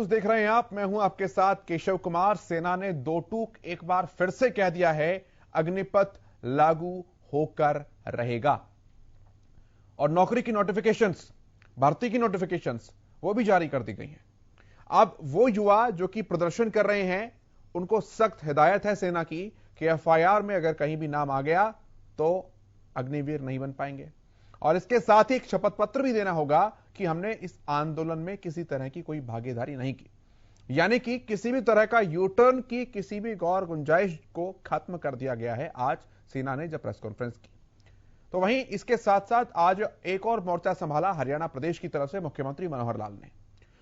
देख रहे हैं आप, मैं हूं आपके साथ केशव कुमार। सेना ने दो टूक एक बार फिर से कह दिया है, अग्निपथ लागू होकर रहेगा। और नौकरी की नोटिफिकेशंस, भर्ती की नोटिफिकेशंस वो भी जारी कर दी गई हैं। अब वो युवा जो कि प्रदर्शन कर रहे हैं, उनको सख्त हिदायत है सेना की कि एफआईआर में अगर कहीं भी नाम आ गया तो अग्निवीर नहीं बन पाएंगे। और इसके साथ ही एक शपथ पत्र भी देना होगा कि हमने इस आंदोलन में किसी तरह की कोई भागीदारी नहीं की, यानी कि किसी भी तरह का यू टर्न की किसी भी गौर गुंजाइश को खत्म कर दिया गया है। आज सेना ने जब प्रेस कॉन्फ्रेंस की, तो वहीं इसके साथ साथ आज एक और मोर्चा संभाला हरियाणा प्रदेश की तरफ से मुख्यमंत्री मनोहर लाल ने,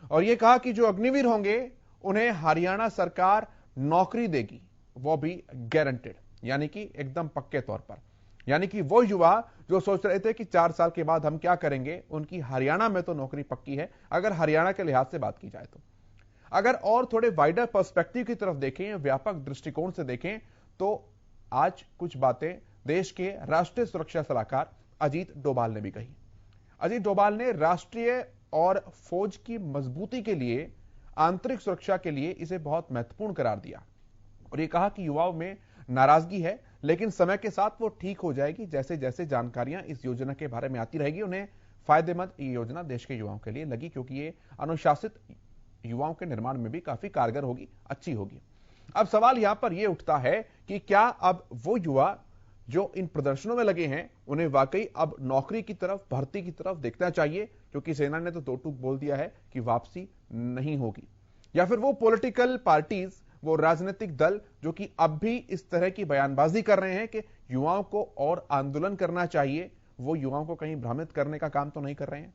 और यह कहा कि जो अग्निवीर होंगे उन्हें हरियाणा सरकार नौकरी देगी, वो भी गारंटेड, यानी कि एकदम पक्के तौर पर। यानी कि वो युवा जो सोच रहे थे कि 4 साल के बाद हम क्या करेंगे, उनकी हरियाणा में तो नौकरी पक्की है, अगर हरियाणा के लिहाज से बात की जाए तो। अगर और थोड़े वाइडर पर्सपेक्टिव की तरफ देखें, व्यापक दृष्टिकोण से देखें, तो आज कुछ बातें देश के राष्ट्रीय सुरक्षा सलाहकार अजीत डोभाल ने भी कही। अजीत डोभाल ने राष्ट्रीय और फौज की मजबूती के लिए, आंतरिक सुरक्षा के लिए इसे बहुत महत्वपूर्ण करार दिया और यह कहा कि युवाओं में नाराजगी है, लेकिन समय के साथ वो ठीक हो जाएगी। जैसे जैसे जानकारियां इस योजना के बारे में आती रहेगी, उन्हें फायदेमंद ये योजना देश के युवाओं के लिए लगी, क्योंकि ये अनुशासित युवाओं के निर्माण में भी काफी कारगर होगी, अच्छी होगी। अब सवाल यहां पर यह उठता है कि क्या अब वो युवा जो इन प्रदर्शनों में लगे हैं, उन्हें वाकई अब नौकरी की तरफ, भर्ती की तरफ देखना चाहिए, क्योंकि सेना ने तो दो टूक बोल दिया है कि वापसी नहीं होगी, या फिर वो पॉलिटिकल पार्टीज, वो राजनीतिक दल जो कि अब भी इस तरह की बयानबाजी कर रहे हैं कि युवाओं को और आंदोलन करना चाहिए, वो युवाओं को कहीं भ्रमित करने का काम तो नहीं कर रहे हैं।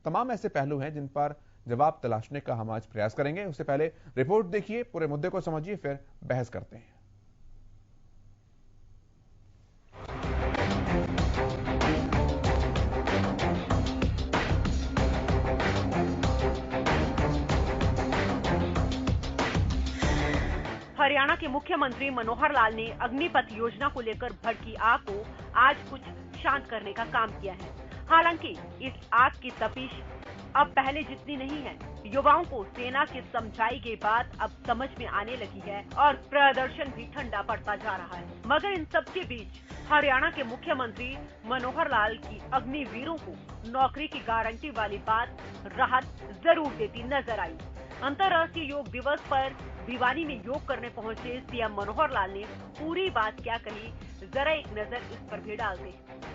तमाम ऐसे पहलू हैं जिन पर जवाब तलाशने का हम आज प्रयास करेंगे। उससे पहले रिपोर्ट देखिए, पूरे मुद्दे को समझिए, फिर बहस करते हैं। हरियाणा के मुख्यमंत्री मनोहर लाल ने अग्निपथ योजना को लेकर भड़की आग को आज कुछ शांत करने का काम किया है। हालांकि इस आग की तपिश अब पहले जितनी नहीं है। युवाओं को सेना की समझाई गई बात अब समझ में आने लगी है और प्रदर्शन भी ठंडा पड़ता जा रहा है। मगर इन सब के बीच हरियाणा के मुख्यमंत्री मनोहर लाल की अग्निवीरों को नौकरी की गारंटी वाली बात राहत जरूर देती नजर आई। अंतर्राष्ट्रीय योग दिवस पर भिवानी में योग करने पहुंचे सीएम मनोहर लाल ने पूरी बात क्या कही, जरा एक नजर इस पर भी डालते हैं।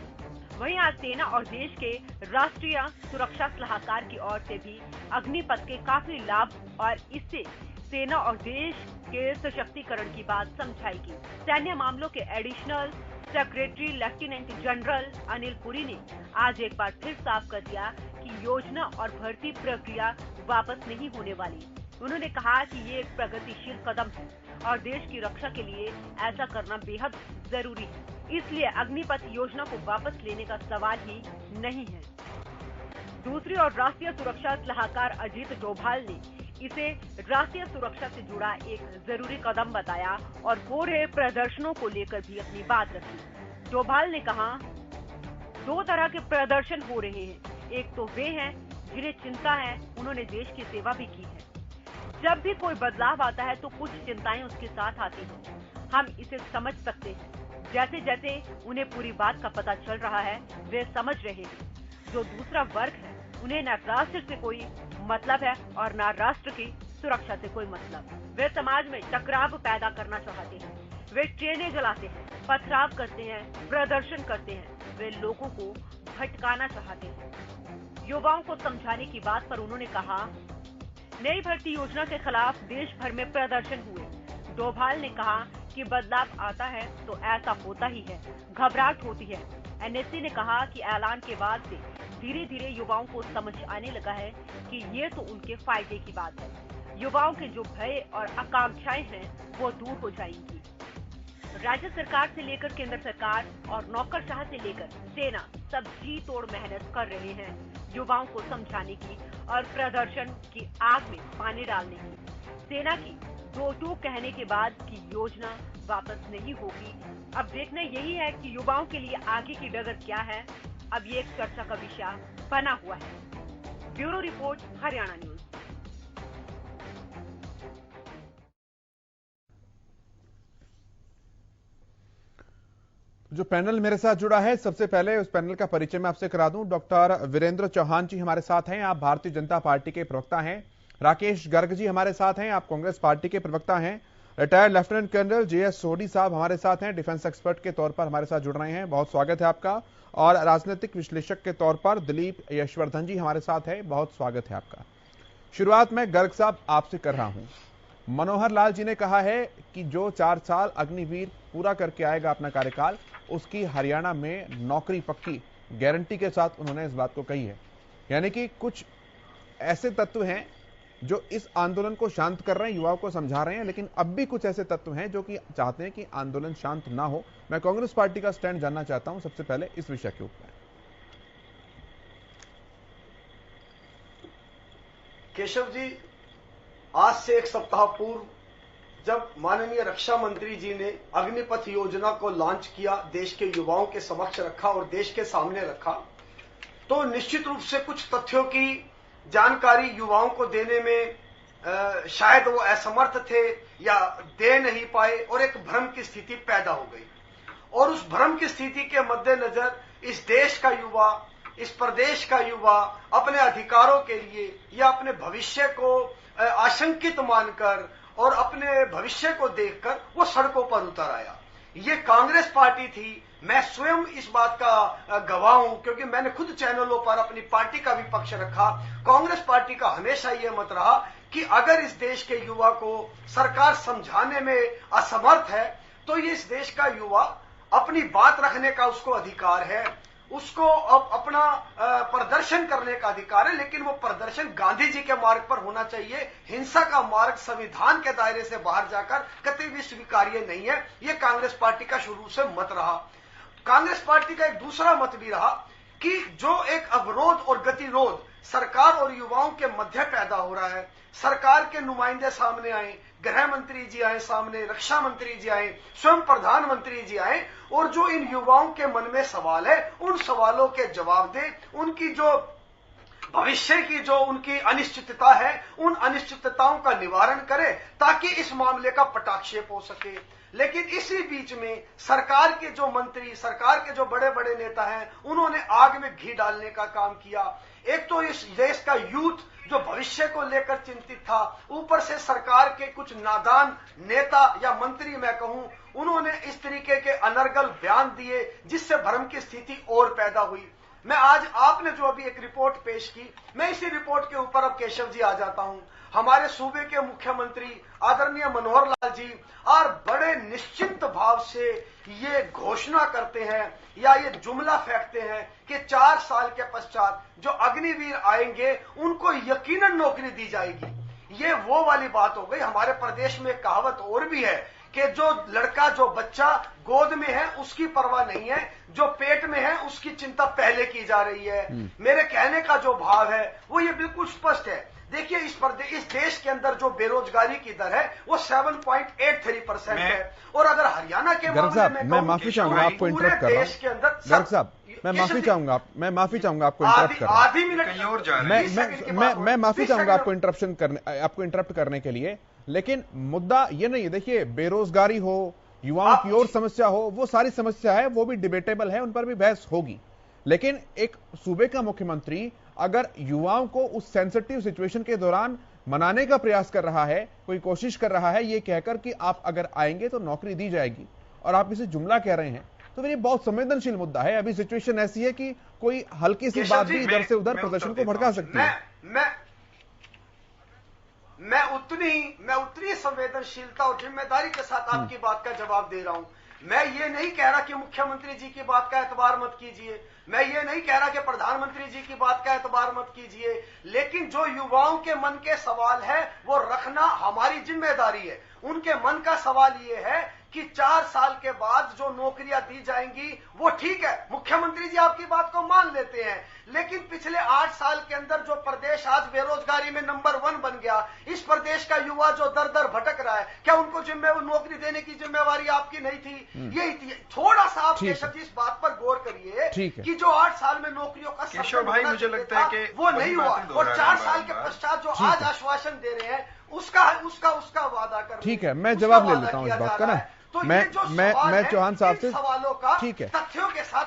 वहीं आज सेना और देश के राष्ट्रीय सुरक्षा सलाहकार की ओर से भी अग्निपथ के काफी लाभ और इससे सेना और देश के सशक्तिकरण की बात समझाई गई। सैन्य मामलों के additional secretary lieutenant general Anil Puri ने आज एक बार फिर साफ कर दिया कि योजना और भर्ती प्रक्रिया वापस नहीं होने वाली। उन्होंने कहा कि ये एक प्रगतिशील कदम है और देश की रक्षा के लिए ऐसा करना बेहद जरूरी है, इसलिए अग्निपथ योजना को वापस लेने का सवाल ही नहीं है। दूसरी ओर राष्ट्रीय सुरक्षा सलाहकार अजीत डोभाल ने इसे राष्ट्रीय सुरक्षा से जुड़ा एक जरूरी कदम बताया और हो रहे प्रदर्शनों को लेकर भी अपनी बात रखी। डोभाल ने कहा, 2 तरह के प्रदर्शन हो रहे हैं। एक तो वे हैं जिन्हें चिंता है, उन्होंने देश की सेवा भी की है। जब भी कोई बदलाव आता है तो कुछ चिंताएं उसके साथ आती हैं। हम इसे समझ सकते हैं। जैसे जैसे उन्हें पूरी बात का पता चल रहा है, वे समझ रहे हैं। जो दूसरा वर्ग है, उन्हें न राष्ट्र से कोई मतलब है और न राष्ट्र की सुरक्षा से कोई मतलब। वे समाज में टकराव पैदा करना चाहते हैं। वे ट्रेनें जलाते हैं, पथराव करते हैं, प्रदर्शन करते हैं। वे लोगों को भटकाना चाहते हैं। युवाओं को समझाने की बात पर उन्होंने कहा, नई भर्ती योजना के खिलाफ देश भर में प्रदर्शन हुए। डोभाल ने कहा कि बदलाव आता है तो ऐसा होता ही है, घबराहट होती है। एनएससी ने कहा कि ऐलान के बाद से धीरे धीरे युवाओं को समझ आने लगा है कि ये तो उनके फायदे की बात है। युवाओं के जो भय और आकांक्षाएं हैं वो दूर हो जाएंगी। राज्य सरकार से लेकर केंद्र सरकार और नौकरशाह से लेकर सेना सब जी तोड़ मेहनत कर रहे हैं युवाओं को समझाने की और प्रदर्शन की आग में पानी डालने की। सेना की 2 टूक कहने के बाद की योजना वापस नहीं होगी। अब देखना यही है कि युवाओं के लिए आगे की डगर क्या है। अब ये एक चर्चा का विषय बना हुआ है। Bureau report, Haryana news. जो पैनल मेरे साथ जुड़ा है, सबसे पहले उस पैनल का परिचय मैं आपसे करा दूं। डॉक्टर वीरेंद्र चौहान जी हमारे साथ हैं, आप भारतीय जनता पार्टी के प्रवक्ता हैं। राकेश गर्ग जी हमारे साथ हैं, आप कांग्रेस पार्टी के प्रवक्ता हैं। Retired lieutenant colonel J S Sodhi साहब हमारे साथ हैं, डिफेंस एक्सपर्ट के तौर पर हमारे साथ जुड़ रहे हैं, बहुत स्वागत है आपका। और राजनीतिक विश्लेषक के तौर पर दिलीप यशवर्धन जी हमारे साथ है, बहुत स्वागत है आपका। शुरुआत में गर्ग साहब आपसे कर रहा हूं। मनोहर लाल जी ने कहा है कि जो 4 साल अग्निवीर पूरा करके आएगा अपना कार्यकाल, उसकी हरियाणा में नौकरी पक्की, गारंटी के साथ उन्होंने इस बात को कही है। यानी कि कुछ ऐसे तत्व हैं जो इस आंदोलन को शांत कर रहे हैं, युवाओं को समझा रहे हैं, लेकिन अब भी कुछ ऐसे तत्व हैं जो कि चाहते हैं कि आंदोलन शांत ना हो। मैं कांग्रेस पार्टी का स्टैंड जानना चाहता हूं सबसे पहले इस विषय के ऊपर। केशव जी, आज से 1 सप्ताह पूर्व जब माननीय रक्षा मंत्री जी ने अग्निपथ योजना को लॉन्च किया, देश के युवाओं के समक्ष रखा और देश के सामने रखा, तो निश्चित रूप से कुछ तथ्यों की जानकारी युवाओं को देने में शायद वो असमर्थ थे या दे नहीं पाए और एक भ्रम की स्थिति पैदा हो गई। और उस भ्रम की स्थिति के मद्देनजर इस देश का युवा, इस प्रदेश का युवा अपने अधिकारों के लिए या अपने भविष्य को आशंकित मानकर और अपने भविष्य को देखकर वो सड़कों पर उतर आया। ये कांग्रेस पार्टी थी, मैं स्वयं इस बात का गवाह हूं क्योंकि मैंने खुद चैनलों पर अपनी पार्टी का भी पक्ष रखा। कांग्रेस पार्टी का हमेशा ये मत रहा कि अगर इस देश के युवा को सरकार समझाने में असमर्थ है तो ये इस देश का युवा अपनी बात रखने का उसको अधिकार है, उसको अब अपना प्रदर्शन करने का अधिकार है, लेकिन वो प्रदर्शन गांधी जी के मार्ग पर होना चाहिए। हिंसा का मार्ग संविधान के दायरे से बाहर जाकर कतई भी स्वीकार्य नहीं है। ये कांग्रेस पार्टी का शुरू से मत रहा। कांग्रेस पार्टी का एक दूसरा मत भी रहा कि जो एक अवरोध और गतिरोध सरकार और युवाओं के मध्य पैदा हो रहा है, सरकार के नुमाइंदे सामने आए, गृह मंत्री जी आए सामने, रक्षा मंत्री जी आए, स्वयं प्रधानमंत्री जी आए और जो इन युवाओं के मन में सवाल है उन सवालों के जवाब दे, उनकी जो भविष्य की जो उनकी अनिश्चितता है उन अनिश्चितताओं का निवारण करे ताकि इस मामले का पटाक्षेप हो सके। लेकिन इसी बीच में सरकार के जो मंत्री, सरकार के जो बड़े बड़े नेता हैं, उन्होंने आग में घी डालने का काम किया। एक तो इस देश का यूथ जो भविष्य को लेकर चिंतित था, ऊपर से सरकार के कुछ नादान नेता या मंत्री मैं कहूं, उन्होंने इस तरीके के अनर्गल बयान दिए जिससे भ्रम की स्थिति और पैदा हुई। मैं आज आपने जो अभी एक रिपोर्ट पेश की, मैं इसी रिपोर्ट के ऊपर अब केशव जी आ जाता हूं। हमारे सूबे के मुख्यमंत्री आदरणीय मनोहर लाल जी और बड़े निश्चिंत भाव से ये घोषणा करते हैं या ये जुमला फेंकते हैं कि 4 साल के पश्चात जो अग्निवीर आएंगे उनको यकीनन नौकरी दी जाएगी। ये वो वाली बात हो गई। हमारे प्रदेश में कहावत और भी है कि जो लड़का, जो बच्चा गोद में है उसकी परवाह नहीं है, जो पेट में है उसकी चिंता पहले की जा रही है। मेरे कहने का जो भाव है वो ये बिल्कुल स्पष्ट है। देखिए, इस देश के अंदर जो बेरोजगारी की दर है वो 7.83% है और अगर हरियाणा के मामले में मैं माफी चाहूंगा आपको इंटरप्ट कर रहा हूं। गर्ग साहब, मैं माफी चाहूंगा आपको इंटरप्ट कर रहा हूं। आधी मिनट और जा रहे हैं। मैं माफी चाहूंगा आपको इंटरप्ट करने के लिए, लेकिन मुद्दा ये नहीं है। देखिए, बेरोजगारी हो, युवाओं की और समस्या हो, वो सारी समस्या है, वो भी डिबेटेबल है, उन पर भी बहस होगी। लेकिन एक सूबे का मुख्यमंत्री अगर युवाओं को उस सेंसिटिव सिचुएशन के दौरान मनाने का प्रयास कर रहा है, कोई कोशिश कर रहा है ये कहकर कि आप अगर आएंगे तो नौकरी दी जाएगी, और आप इसे जुमला कह रहे हैं, तो फिर ये बहुत संवेदनशील मुद्दा है। अभी सिचुएशन ऐसी है कि कोई हल्की सी बात भी इधर से उधर प्रदर्शन को भड़का सकती है। मैं उतनी संवेदनशीलता और जिम्मेदारी के साथ आपकी बात का जवाब दे रहा हूं। मैं ये नहीं कह रहा कि मुख्यमंत्री जी की बात का एतबार मत कीजिए, मैं ये नहीं कह रहा कि प्रधानमंत्री जी की बात का एतबार मत कीजिए, लेकिन जो युवाओं के मन के सवाल है वो रखना हमारी जिम्मेदारी है। उनके मन का सवाल ये है कि 4 साल के बाद जो नौकरियां दी जाएंगी वो ठीक है, मुख्यमंत्री जी आपकी बात को मान लेते हैं, लेकिन पिछले 8 साल के अंदर जो प्रदेश आज बेरोजगारी में नंबर 1 बन गया, इस प्रदेश का युवा जो दर दर भटक रहा है, क्या उनको नौकरी देने की जिम्मेवारी आपकी नहीं थी? ये थोड़ा सा आप केशव जी इस बात पर गौर करिए कि जो 8 साल में नौकरियों का केशव भाई, मुझे लगता है कि वो नहीं हुआ और 4 साल के पश्चात जो आज आश्वासन दे रहे हैं उसका वादा कर। ठीक है, मैं जवाब ले लेता हूं इस बात का ना। तो मैं चौहान साहब से सवालों का ठीक है, तथ्यों के साथ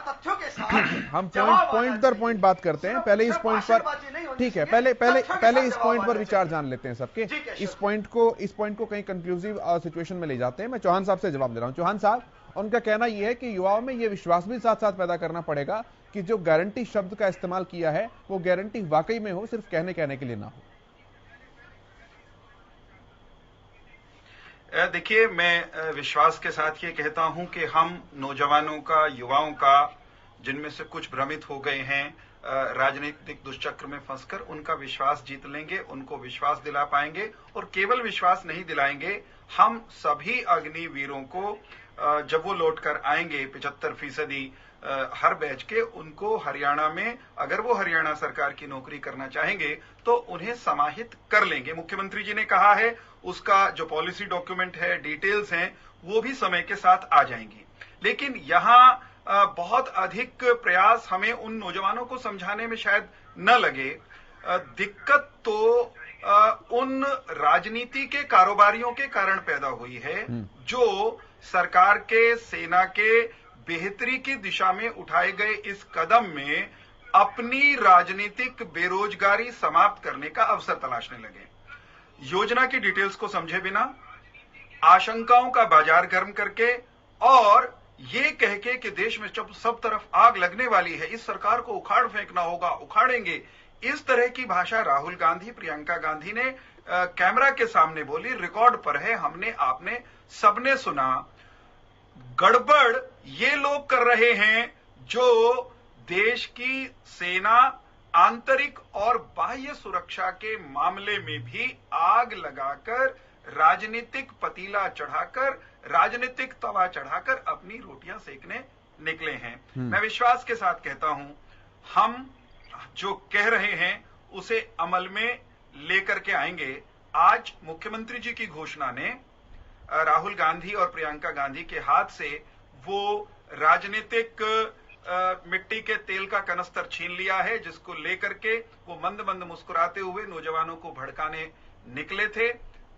हम पॉइंट दर पॉइंट बात करते हैं। पहले इस पॉइंट पर, ठीक है, पहले इस पॉइंट पर विचार जान लेते हैं सबके। इस पॉइंट को कहीं कंक्लूसिव सिचुएशन में ले जाते हैं। मैं चौहान साहब से जवाब दे रहा हूं। चौहान साहब, उनका कहना यह है कि युवाओं में यह विश्वास भी साथ साथ पैदा करना पड़ेगा कि जो गारंटी शब्द का इस्तेमाल किया है वो गारंटी वाकई में हो, सिर्फ कहने के लिए ना हो। देखिए, मैं विश्वास के साथ ये कहता हूं कि हम नौजवानों का, युवाओं का, जिनमें से कुछ भ्रमित हो गए हैं, राजनीतिक दुष्चक्र में फंसकर, उनका विश्वास जीत लेंगे, उनको विश्वास दिला पाएंगे। और केवल विश्वास नहीं दिलाएंगे, हम सभी अग्निवीरों को जब वो लौट कर आएंगे 75% हर बैच के, उनको हरियाणा में, अगर वो हरियाणा सरकार की नौकरी करना चाहेंगे तो उन्हें समाहित कर लेंगे। मुख्यमंत्री जी ने कहा है, उसका जो पॉलिसी डॉक्यूमेंट है, डिटेल्स हैं, वो भी समय के साथ आ जाएंगी। लेकिन यहां बहुत अधिक प्रयास हमें उन नौजवानों को समझाने में शायद न लगे। दिक्कत तो उन राजनीति के कारोबारियों के कारण पैदा हुई है जो सरकार के, सेना के बेहतरी की दिशा में उठाए गए इस कदम में अपनी राजनीतिक बेरोजगारी समाप्त करने का अवसर तलाशने लगे। योजना की डिटेल्स को समझे बिना, आशंकाओं का बाजार गर्म करके और ये कह के कि देश में जब सब तरफ आग लगने वाली है, इस सरकार को उखाड़ फेंकना होगा, उखाड़ेंगे, इस तरह की भाषा राहुल गांधी, प्रियंका गांधी ने कैमरा के सामने बोली। रिकॉर्ड पर है, हमने, आपने, सबने सुना। गड़बड़ ये लोग कर रहे हैं जो देश की सेना, आंतरिक और बाह्य सुरक्षा के मामले में भी आग लगाकर, राजनीतिक पतीला चढ़ाकर, राजनीतिक तवा चढ़ाकर अपनी रोटियां सेकने निकले हैं। मैं विश्वास के साथ कहता हूं, हम जो कह रहे हैं उसे अमल में लेकर के आएंगे। आज मुख्यमंत्री जी की घोषणा ने राहुल गांधी और प्रियंका गांधी के हाथ से वो राजनीतिक मिट्टी के तेल का कनस्तर छीन लिया है, जिसको लेकर के वो मंद मंद मुस्कुराते हुए नौजवानों को भड़काने निकले थे।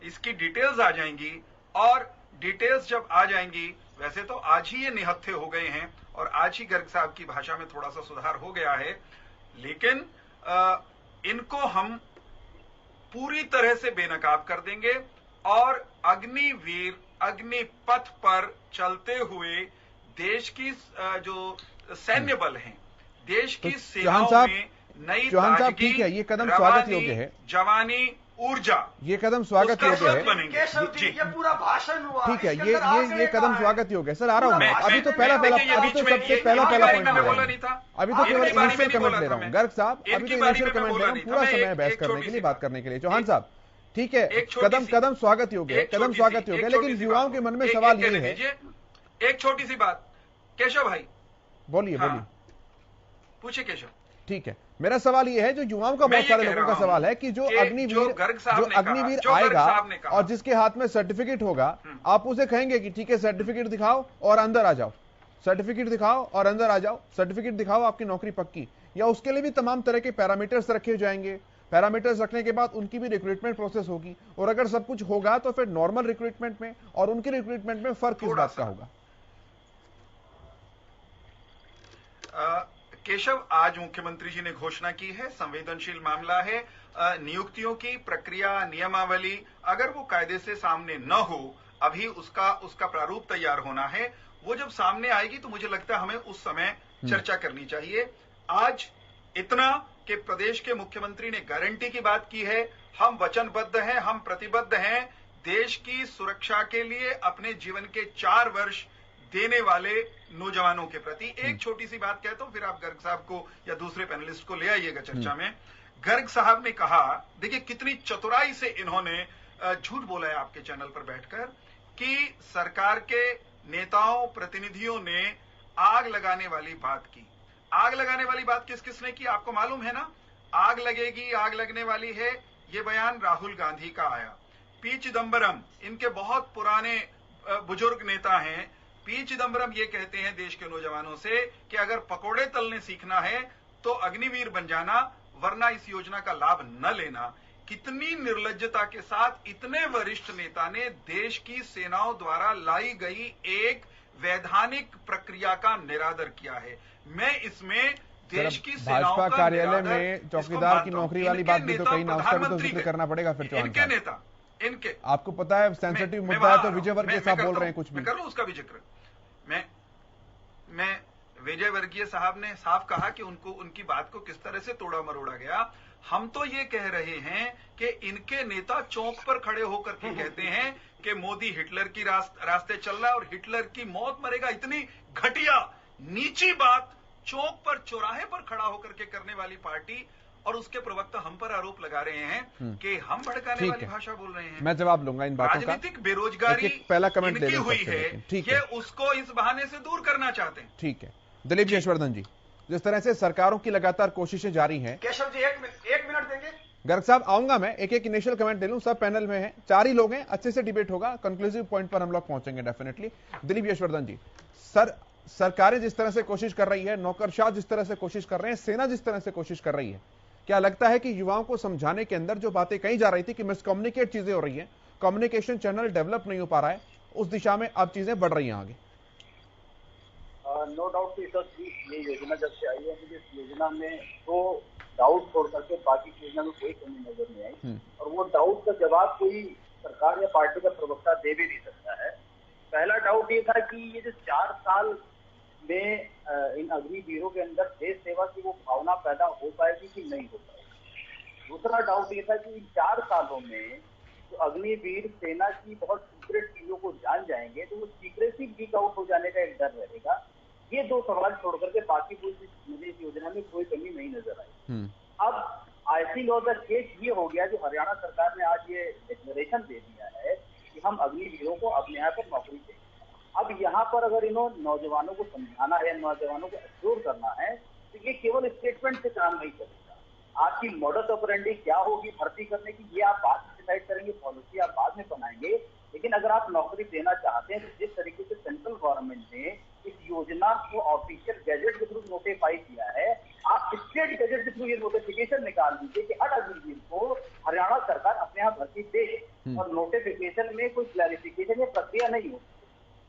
इसकी डिटेल्स आ जाएंगी, और डिटेल्स जब आ जाएंगी, वैसे तो आज ही ये निहत्थे हो गए हैं और आज ही गर्ग साहब की भाषा में थोड़ा सा सुधार हो गया है, लेकिन इनको हम पूरी तरह से बेनकाब कर देंगे और अग्निवीर, अग्निपथ पर चलते हुए देश की जो सैन्य बल हैं, देश की सेनाओं में नई ताजगी, ये कदम स्वागत योग्य है। जवानी, ऊर्जा, ये कदम स्वागत योग्य है। ये पूरा भाषण हुआ, ठीक है, ये कदम स्वागत योग्य है। सर, आ रहा हूं मैं। अभी तो पहला सबसे पहला पॉइंट बोला नहीं था। अभी तो केवल इनिशियल कमेंट ले रहा हूं। गर्ग साहब, अभी तो इनिशियल कमेंट ले रहा हूं, पूरा समय बहस करने के लिए, बात करने के लिए। चौहान साहब, ठीक है, कदम स्वागत योग्य है, कदम स्वागत योग्य है, लेकिन युवाओं के मन में सवाल ये है। एक छोटी सी बात, केशव भाई बोलिए। पूछिए केशव। ठीक है, मेरा सवाल यह है, जो युवाओं का, बहुत सारे लोगों का सवाल है कि जो अग्निवीर आएगा और जिसके हाथ में सर्टिफिकेट होगा, आप उसे कहेंगे कि ठीक है, सर्टिफिकेट दिखाओ और अंदर आ जाओ, सर्टिफिकेट दिखाओ और अंदर आ जाओ, सर्टिफिकेट दिखाओ, आपकी नौकरी पक्की। या उसके लिए भी तमाम तरह के पैरामीटर्स रखे जाएंगे। पैरामीटर्स रखने के बाद उनकी भी रिक्रूटमेंट प्रोसेस होगी, और अगर सब कुछ होगा तो फिर नॉर्मल रिक्रूटमेंट में और उनकी रिक्रूटमेंट में फर्क किस बात का होगा? केशव, आज मुख्यमंत्री जी ने घोषणा की है, संवेदनशील मामला है। नियुक्तियों की प्रक्रिया, नियमावली अगर वो कायदे से सामने न हो, अभी उसका प्रारूप तैयार होना है। वो जब सामने आएगी तो मुझे लगता है हमें उस समय चर्चा करनी चाहिए। आज इतना कि प्रदेश के मुख्यमंत्री ने गारंटी की बात की है, हम वचनबद्ध हैं, हम प्रतिबद्ध हैं देश की सुरक्षा के लिए अपने जीवन के 4 वर्ष देने वाले नौजवानों के प्रति। एक छोटी सी बात कहता हूं, फिर आप गर्ग साहब को या दूसरे पैनलिस्ट को ले आइएगा चर्चा में। गर्ग साहब ने कहा, देखिए कितनी चतुराई से इन्होंने झूठ बोला है आपके चैनल पर बैठकर, कि सरकार के नेताओं, प्रतिनिधियों ने आग लगाने वाली बात की। आग लगाने वाली बात किस किसने की, आपको मालूम है ना? आग लगेगी, आग लगने वाली है, ये बयान राहुल गांधी का आया। पी चिदंबरम, इनके बहुत पुराने बुजुर्ग नेता हैं। पी चिदंबरम ये कहते हैं देश के नौजवानों से कि अगर पकोड़े तलने सीखना है तो अग्निवीर बन जाना, वरना इस योजना का लाभ न लेना। कितनी निर्लज्जता के साथ इतने वरिष्ठ नेता ने देश की सेनाओं द्वारा लाई गई एक वैधानिक प्रक्रिया का निरादर किया है। मैं इसमें देश की भाजपा कार्यालय में चौकीदार की नौकरी वाली बात भी तो कहीं ना, उसका भी तो जिक्र करना पड़ेगा फिर चौहान इनके नेता, इनके, आपको पता है सेंसिटिव मुद्दा है तो विजय वर्गीय साहब बोल रहे हैं कुछ भी। मैं कर लूं उसका भी जिक्र। मैं विजय वर्गीय साहब ने साफ कहा कि उनकी बात को किस तरह से तोड़ा मरोड़ा गया। हम तो ये कह रहे हैं कि इनके नेता चौक पर खड़े होकर के कहते हैं कि मोदी हिटलर की रास्ते चल रहा है और हिटलर की मौत मरेगा। इतनी घटिया नीची बात चौक पर, चौराहे पर खड़ा होकर के करने वाली पार्टी और उसके प्रवक्ता हम पर आरोप लगा रहे हैं कि हम भड़काने वाली भाषा बोल रहे हैं। मैं जवाब लूंगा इन बातों का। राजनीतिक बेरोजगारी पहला कमेंट इनकी हुई है, ये उसको इस बहाने से दूर करना चाहते हैं। ठीक है दिलीप यशवर्धन जी, जिस तरह से सरकारों की लगातार कोशिशें जारी हैं। केशव जी एक मिनट देंगे? गर्ग साहब आऊंगा मैं, एक इनिशियल कमेंट ले लूं। सब पैनल में हैं, 4 ही लोग हैं, अच्छे से डिबेट होगा, कंक्लूसिव पॉइंट पर हम लोग पहुंचेंगे डेफिनेटली। दिलीप यशवर्धन जी, सरकारें जिस तरह से कोशिश कर रही है, नौकरशाह जिस तरह से कोशिश कर रहे हैं, सेना जिस तरह से कोशिश कर रही है, क्या लगता है कि युवाओं को समझाने के अंदर जो बातें कही जा रही थी कि मिसकम्युनिकेट चीजें हो रही हैं, कम्युनिकेशन चैनल डेवलप नहीं हो पा रहा है, उस दिशा में अब चीजें बढ़ रही हैं आगे? नो डाउट ये योजना जब से आई है, मुझे इस योजना में तो डाउट छोड़ करके बाकी योजना में कोई कमी नजर नहीं आई। और वो डाउट का जवाब कोई सरकार या पार्टी का प्रवक्ता दे भी नहीं सकता है। पहला डाउट ये था कि ये जो 4 साल में इन अग्निवीरों के अंदर देश सेवा की वो भावना पैदा हो पाएगी कि नहीं हो पाएगी। दूसरा डाउट ये था कि इन 4 सालों में तो अग्निवीर सेना की बहुत सीक्रेट चीजों को जान जाएंगे तो वो सीक्रेसी लीक आउट हो जाने का एक डर रहेगा। ये 2 सवाल छोड़ करके बाकी मुझे इस योजना में कोई कमी नहीं नजर आई। अब आईसी लॉ द केस ये हो गया, जो हरियाणा सरकार ने आज ये डिक्लेरेशन दे दिया है कि हम अग्निवीरों को अपने यहाँ पर नौकरी देंगे। अब यहाँ पर अगर इन्होंने नौजवानों को समझाना है, नौजवानों को एश्योर करना है, तो ये केवल स्टेटमेंट से काम नहीं चलेगा। आपकी मॉडस ऑपरेंडी क्या होगी भर्ती करने की, ये आप बाद में डिसाइड करेंगे, पॉलिसी आप बाद में बनाएंगे। लेकिन अगर आप नौकरी देना चाहते हैं तो जिस तरीके से सेंट्रल गवर्नमेंट ने इस योजना को ऑफिशियल गैजेट के थ्रू नोटिफाई किया है, आप स्टेट गैजेट के थ्रू ये नोटिफिकेशन निकाल दीजिए कि हर अग्निवीर को हरियाणा सरकार अपने यहाँ भर्ती दे। और नोटिफिकेशन में कोई क्लैरिफिकेशन या प्रक्रिया नहीं होती,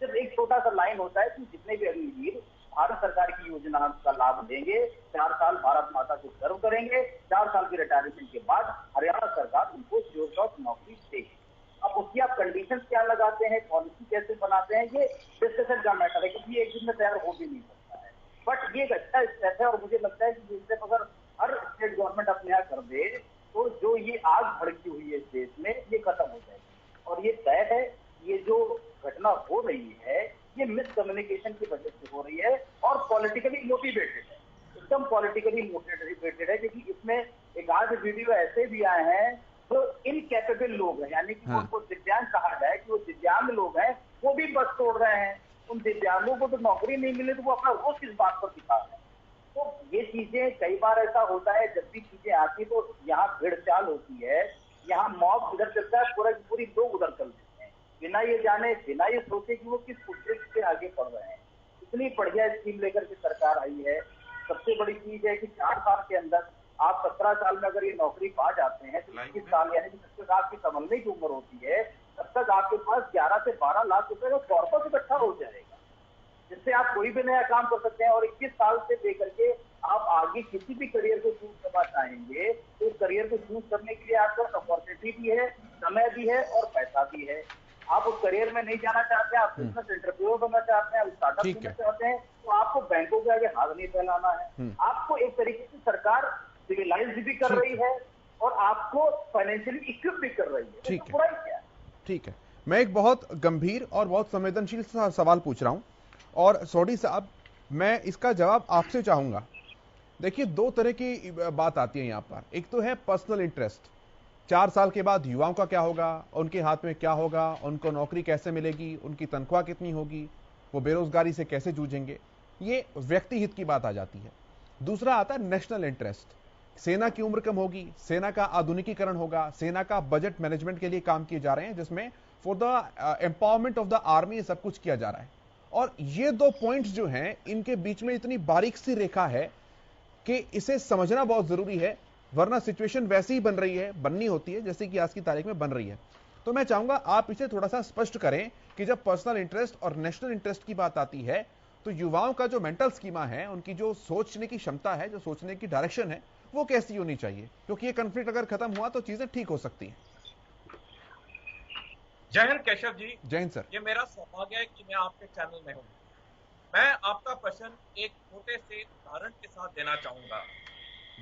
सिर्फ एक छोटा सा लाइन होता है कि जितने भी अग्निवीर भारत सरकार की योजना का लाभ लेंगे, 4 साल भारत माता को सर्व करेंगे, 4 साल की रिटायरमेंट के बाद हरियाणा सरकार उनको श्योर शॉट नौकरी देगी। अब उसकी आप कंडीशन क्या लगाते हैं, पॉलिसी कैसे बनाते हैं, ये डिस्कशन का मैटर है, क्योंकि एक दिन में तैयार हो भी नहीं सकता है। बट ये एक अच्छा स्टेप है और मुझे लगता है कि ये स्टेप अगर हर स्टेट गवर्नमेंट अपने यहाँ कर दे तो जो ये आग भड़की हुई है इस देश में, ये खत्म हो जाएगी। और ये तय है, ये जो घटना हो रही है ये मिसकम्युनिकेशन की वजह से हो रही है और पॉलिटिकली मोटिवेटेड है, एकदम पॉलिटिकली मोटिवेटेड है। क्योंकि इसमें एक आध वीडियो ऐसे भी आए हैं जो इनकैपेबल लोग हैं, यानी कि उनको दिव्यांग कहा जाए कि वो दिव्यांग लोग हैं, वो भी बस तोड़ रहे हैं। उन दिव्यांगों को तो नौकरी नहीं मिले तो वो अपना रोष किस बात पर दिखा रहे हैं। तो ये चीजें कई बार ऐसा होता है, जब भी चीजें आती तो यहाँ भीड़ चाल होती है, यहाँ मॉब उधर चलता है, पूरी लोग उधर चल देते हैं बिना ये जाने, बिना ये सोचे कि वो किस उद्देश्य से आगे बढ़ रहे हैं। इतनी बढ़िया स्कीम लेकर के सरकार आई है। सबसे बड़ी चीज है कि 4 साल के अंदर आप 17 साल में अगर ये नौकरी पा जाते हैं तो 21 साल यानी कि जब तक आपकी संभलने की उम्र होती है तब तक आपके पास 11 से 12 लाख रुपए का कॉर्पस इकट्ठा हो जाएगा, जिससे आप कोई भी नया काम कर सकते हैं। और 21 साल से लेकर के आप आगे किसी भी करियर को चूज करना चाहेंगे तो उस करियर को चूज करने के लिए आपके पास अपॉर्चुनिटी भी है, समय भी है और पैसा भी है। आप उस करियर में नहीं जाना चाहते हैं, आप बिजनेस एंटरप्रेन्योर बनना चाहते हैं, स्टार्टअप करना चाहते हैं, तो आपको बैंकों के आगे हाथ नहीं फैलाना है। आपको एक तरीके से सरकार सिविलाइज भी कर रही है और आपको फाइनेंशियली इक्विप भी कर रही है। ठीक है, ठीक है। मैं एक बहुत गंभीर और बहुत संवेदनशील सवाल पूछ रहा हूं और सोडी साहब मैं इसका जवाब आपसे चाहूंगा। देखिए 2 तरह की बात आती है यहां पर। एक तो है पर्सनल इंटरेस्ट, 4 साल के बाद युवाओं का क्या होगा, उनके हाथ में क्या होगा, उनको नौकरी कैसे मिलेगी, उनकी तनख्वाह कितनी होगी, वो बेरोजगारी से कैसे जूझेंगे, ये व्यक्ति हित की बात आ जाती है। दूसरा आता है नेशनल इंटरेस्ट, सेना की उम्र कम होगी, सेना का आधुनिकीकरण होगा, सेना का बजट मैनेजमेंट के लिए काम किए जा रहे हैं जिसमें for the empowerment of the army सब कुछ किया जा रहा है। और ये 2 पॉइंट्स जो हैं इनके बीच में इतनी बारीक सी रेखा है कि इसे समझना बहुत जरूरी है, वरना सिचुएशन वैसी ही बन रही है, बननी होती है जैसे कि आज की तारीख में बन रही है। तो मैं चाहूंगा आप इसे थोड़ा सा स्पष्ट करें कि जब पर्सनल इंटरेस्ट और नेशनल इंटरेस्ट की बात आती है तो युवाओं का जो मेंटल स्कीमा है, उनकी जो सोचने की क्षमता है, जो सोचने की डायरेक्शन है, वो कैसी होनी चाहिए, क्योंकि ये कंफ्लिक्ट अगर खत्म हुआ तो चीजें ठीक हो सकती हैं। जय हिंद केशव जी। जय हिंद सर। ये मेरा सौभाग्य है कि मैं आपके चैनल में हूं। मैं आपका प्रश्न एक छोटे से उदाहरण के साथ देना चाहूंगा।